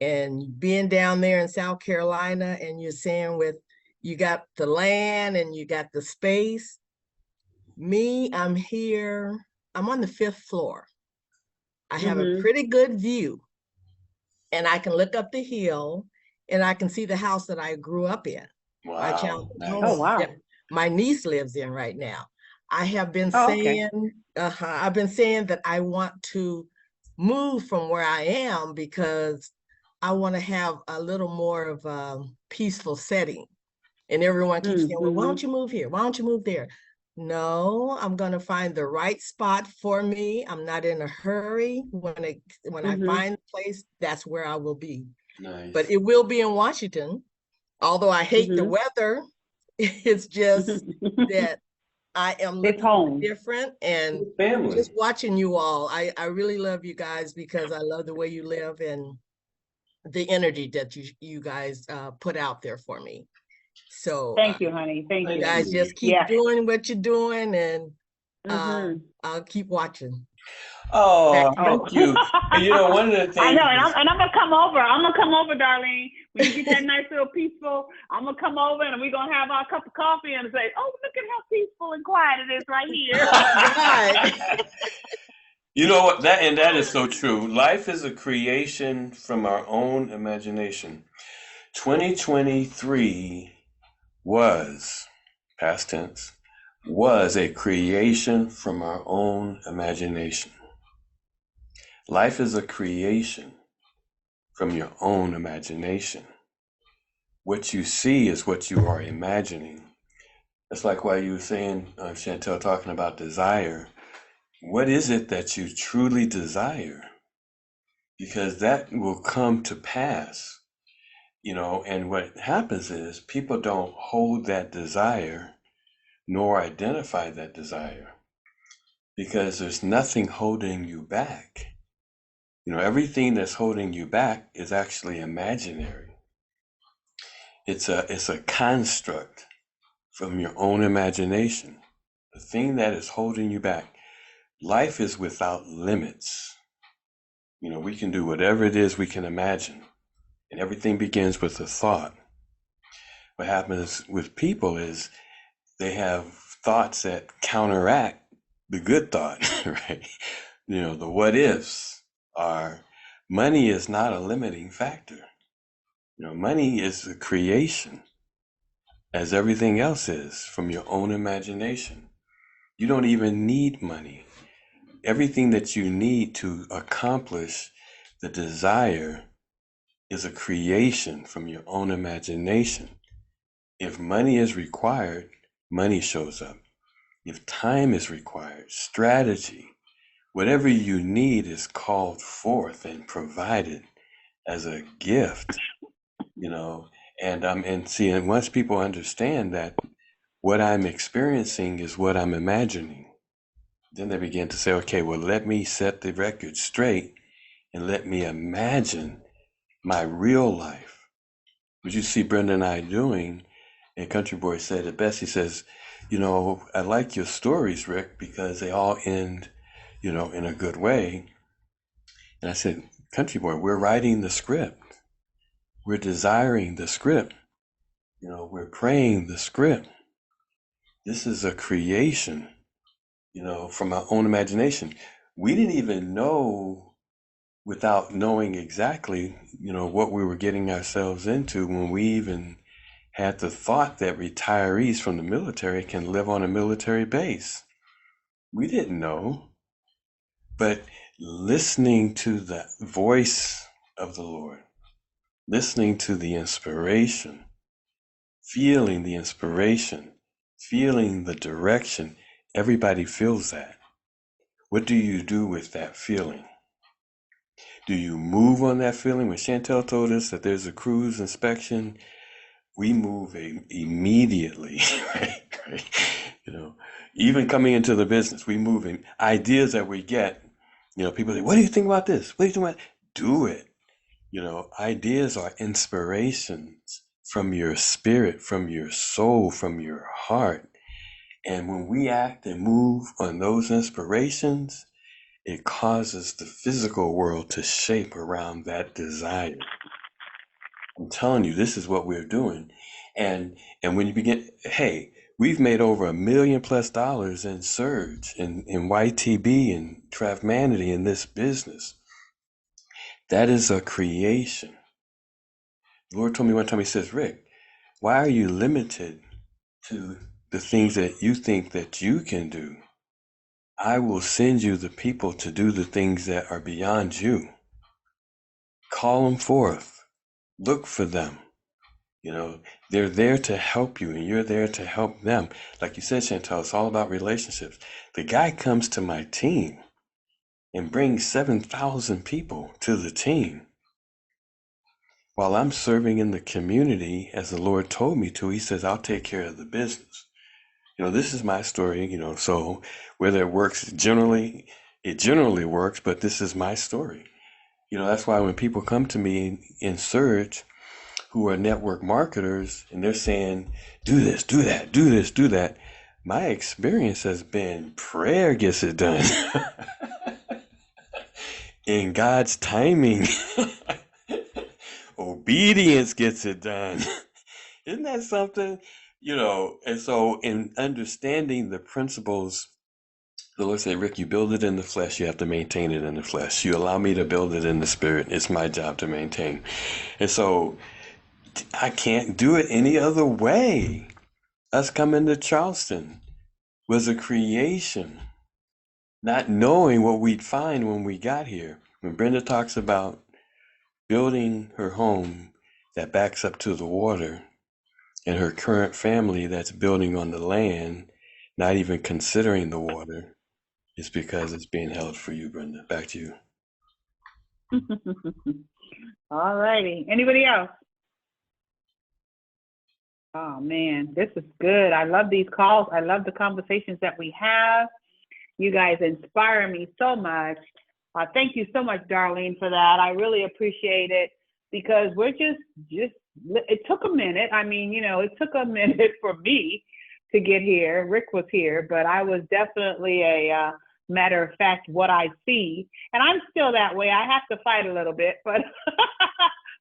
And being down there in South Carolina, and you're saying you got the land and you got the space. Me, I'm here. I'm on the 5th floor. I have a pretty good view, and I can look up the hill and I can see the house that I grew up in. My child Wow. home Oh, wow. that my niece lives in right now. I have been Oh, okay. saying, I've been saying that I want to move from where I am because I want to have a little more of a peaceful setting. And everyone keeps saying, well, why don't you move here? Why don't you move there? No, I'm going to find the right spot for me. I'm not in a hurry. When I find a place, that's where I will be. Nice. But it will be in Washington. Although I hate the weather, it's just that I am It's looking home. different, and Family. just watching you all. I really love you guys because I love the way you live and the energy that you guys put out there for me. So Thank you, honey. Thank you you. guys just keep Yeah. doing what you're doing, and Mhm. I'll keep watching. Oh, Back to you. thank you. And you know, one of the things I know, and I'm gonna come over. I'm gonna come over, Darlene. When you get that nice little peaceful, I'm gonna come over and we're gonna have our cup of coffee and say, "Oh, look at how peaceful and quiet it is right here." Right. You know what? That is so true. Life is a creation from our own imagination. 2023 was, past tense, was a creation from our own imagination. Life is a creation from your own imagination. What you see is what you are imagining. It's like while you were saying, Chantel, talking about desire. What is it that you truly desire? Because that will come to pass, and what happens is people don't hold that desire nor identify that desire because there's nothing holding you back. Everything that's holding you back is actually imaginary. It's a construct from your own imagination. The thing that is holding you back. Life is without limits. We can do whatever it is we can imagine. And everything begins with a thought. What happens with people is they have thoughts that counteract the good thought, right? The what ifs are money is not a limiting factor. Money is a creation, as everything else is, from your own imagination. You don't even need money. Everything that you need to accomplish the desire is a creation from your own imagination. If money is required, money shows up. If time is required, strategy, whatever you need is called forth and provided as a gift, and once people understand that what I'm experiencing is what I'm imagining, then they begin to say, okay, well, let me set the record straight and let me imagine my real life. What you see Brenda and I doing, and Country Boy said it best. He says, I like your stories, Rick, because they all end, in a good way. And I said, Country Boy, we're writing the script. We're desiring the script. We're praying the script. This is a creation, from our own imagination. We didn't even know, without knowing exactly, what we were getting ourselves into when we even had the thought that retirees from the military can live on a military base. We didn't know. But listening to the voice of the Lord, listening to the inspiration, feeling the inspiration, feeling the direction, everybody feels that. What do you do with that feeling? Do you move on that feeling? When Chantel told us that there's a cruise inspection, we move immediately, right? You know, even coming into the business, we move in ideas that we get. You know, people say, what do you think about this? What do you think about? Do it. You know, ideas are inspirations from your spirit, from your soul, from your heart. And when we act and move on those inspirations, it causes the physical world to shape around that desire. I'm telling you, this is what we're doing. And when you begin, hey, we've made over $1 million+ in Surge, in YTB and Craftmanity in this business. That is a creation. The Lord told me one time, he says, Rick, why are you limited to the things that you think that you can do? I will send you the people to do the things that are beyond you. Call them forth. Look for them. You know, they're there to help you and you're there to help them. Like you said, Chantal, it's all about relationships. The guy comes to my team and brings 7,000 people to the team. While I'm serving in the community as the Lord told me to, he says, I'll take care of the business. You know, this is my story, you know, so whether it works generally, it generally works, but this is my story. You know, that's why when people come to me in Surge, who are network marketers, and they're saying, do this, do that, do this, do that. My experience has been prayer gets it done. In God's timing, obedience gets it done. Isn't that something? You know, and so in understanding the principles, the Lord said, Rick, you build it in the flesh, you have to maintain it in the flesh. You allow me to build it in the spirit. It's my job to maintain. And so I can't do it any other way. Us coming to Charleston was a creation, not knowing what we'd find when we got here. When Brenda talks about building her home that backs up to the water and her current family that's building on the land, not even considering the water, it's because it's being held for you, Brenda. Back to you. All righty. Anybody else? Oh man, this is good. I love these calls. I love the conversations that we have. You guys inspire me so much. Thank you so much, Darlene, for that. I really appreciate it because we're just, it took a minute. I mean, you know, it took a minute for me to get here. Rick was here, but I was definitely a matter of fact, what I see. And I'm still that way. I have to fight a little bit, but,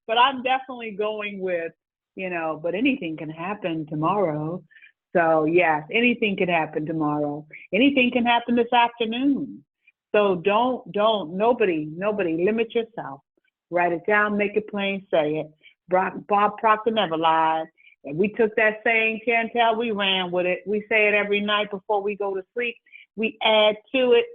but I'm definitely going with, you know, but anything can happen tomorrow. So yes, anything can happen tomorrow. Anything can happen this afternoon. So nobody limit yourself. Write it down, make it plain, say it. Bob Proctor never lied. And we took that saying, Chantel, we ran with it. We say it every night before we go to sleep. We add to it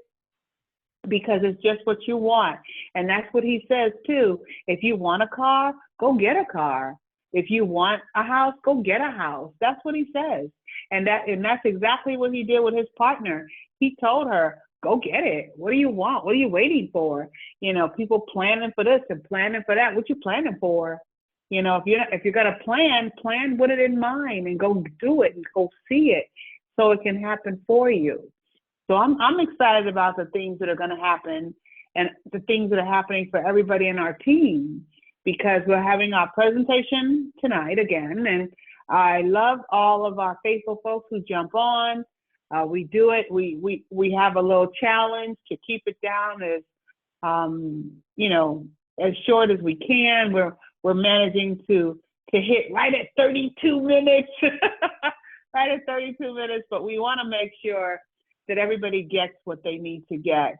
because it's just what you want. And that's what he says too. If you want a car, go get a car. If you want a house, go get a house. That's what he says. And that's exactly what he did with his partner. He told her, go get it. What do you want? What are you waiting for? You know, people planning for this and planning for that. What you planning for? You know, if you're gonna plan with it in mind and go do it and go see it so it can happen for you. So I'm excited about the things that are gonna happen and the things that are happening for everybody in our team, because we're having our presentation tonight again. And I love all of our faithful folks who jump on. We do it. We have a little challenge to keep it down as, you know, as short as we can. We're managing to hit right at 32 minutes, right at 32 minutes, but we want to make sure that everybody gets what they need to get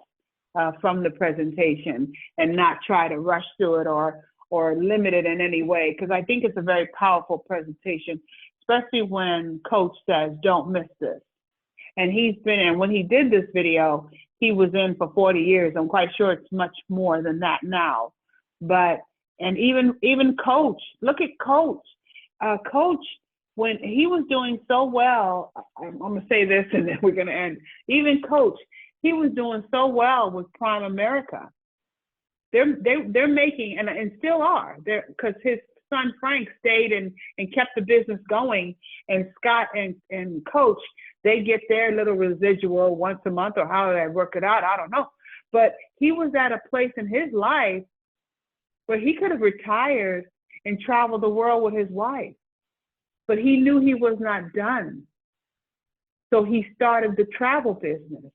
from the presentation and not try to rush through it or or limited in any way, because I think it's a very powerful presentation, especially when Coach says, don't miss this. And when he did this video, he was in for 40 years. I'm quite sure it's much more than that now. But, and even Coach, look at Coach. Coach, when he was doing so well, I'm going to say this and then we're going to end. Even Coach, he was doing so well with Prime America. They're making, and still are, because his son Frank stayed and kept the business going, and Scott and Coach, they get their little residual once a month, or how they work it out, I don't know. But he was at a place in his life where he could have retired and traveled the world with his wife, but he knew he was not done. So he started the travel business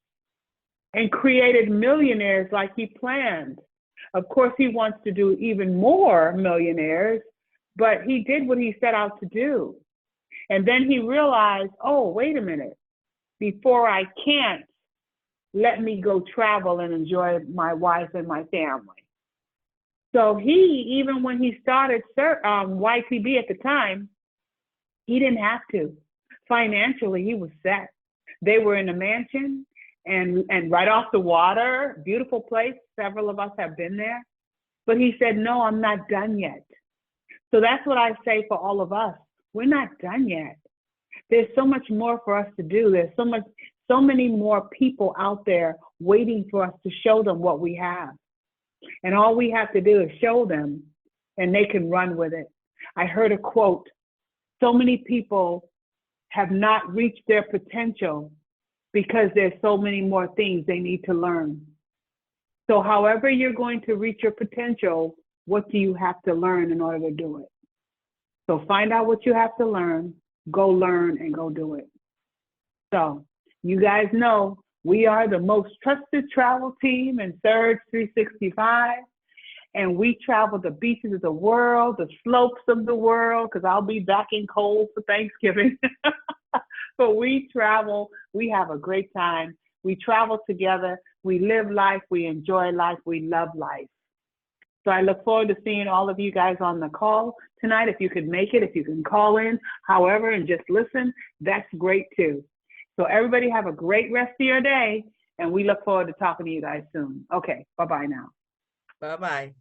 and created millionaires like he planned. Of course, he wants to do even more millionaires, but he did what he set out to do. And then he realized, oh, wait a minute, before I can't, let me go travel and enjoy my wife and my family. So even when he started YTB at the time, he didn't have to. Financially, he was set. They were in a mansion and right off the water, beautiful place. Several of us have been there. But he said, no, I'm not done yet. So that's what I say for all of us. We're not done yet. There's so much more for us to do. There's so many more people out there waiting for us to show them what we have. And all we have to do is show them, and they can run with it. I heard a quote, so many people have not reached their potential because there's so many more things they need to learn. So however you're going to reach your potential, what do you have to learn in order to do it? So find out what you have to learn, go learn, and go do it. So you guys know we are the most trusted travel team in Surge 365. And we travel the beaches of the world, the slopes of the world, because I'll be back in cold for Thanksgiving. But we travel, we have a great time. We travel together, we live life, we enjoy life, we love life. So I look forward to seeing all of you guys on the call tonight. If you could make it, if you can call in, however, and just listen, that's great too. So everybody have a great rest of your day, and we look forward to talking to you guys soon. Okay, bye-bye now. Bye-bye.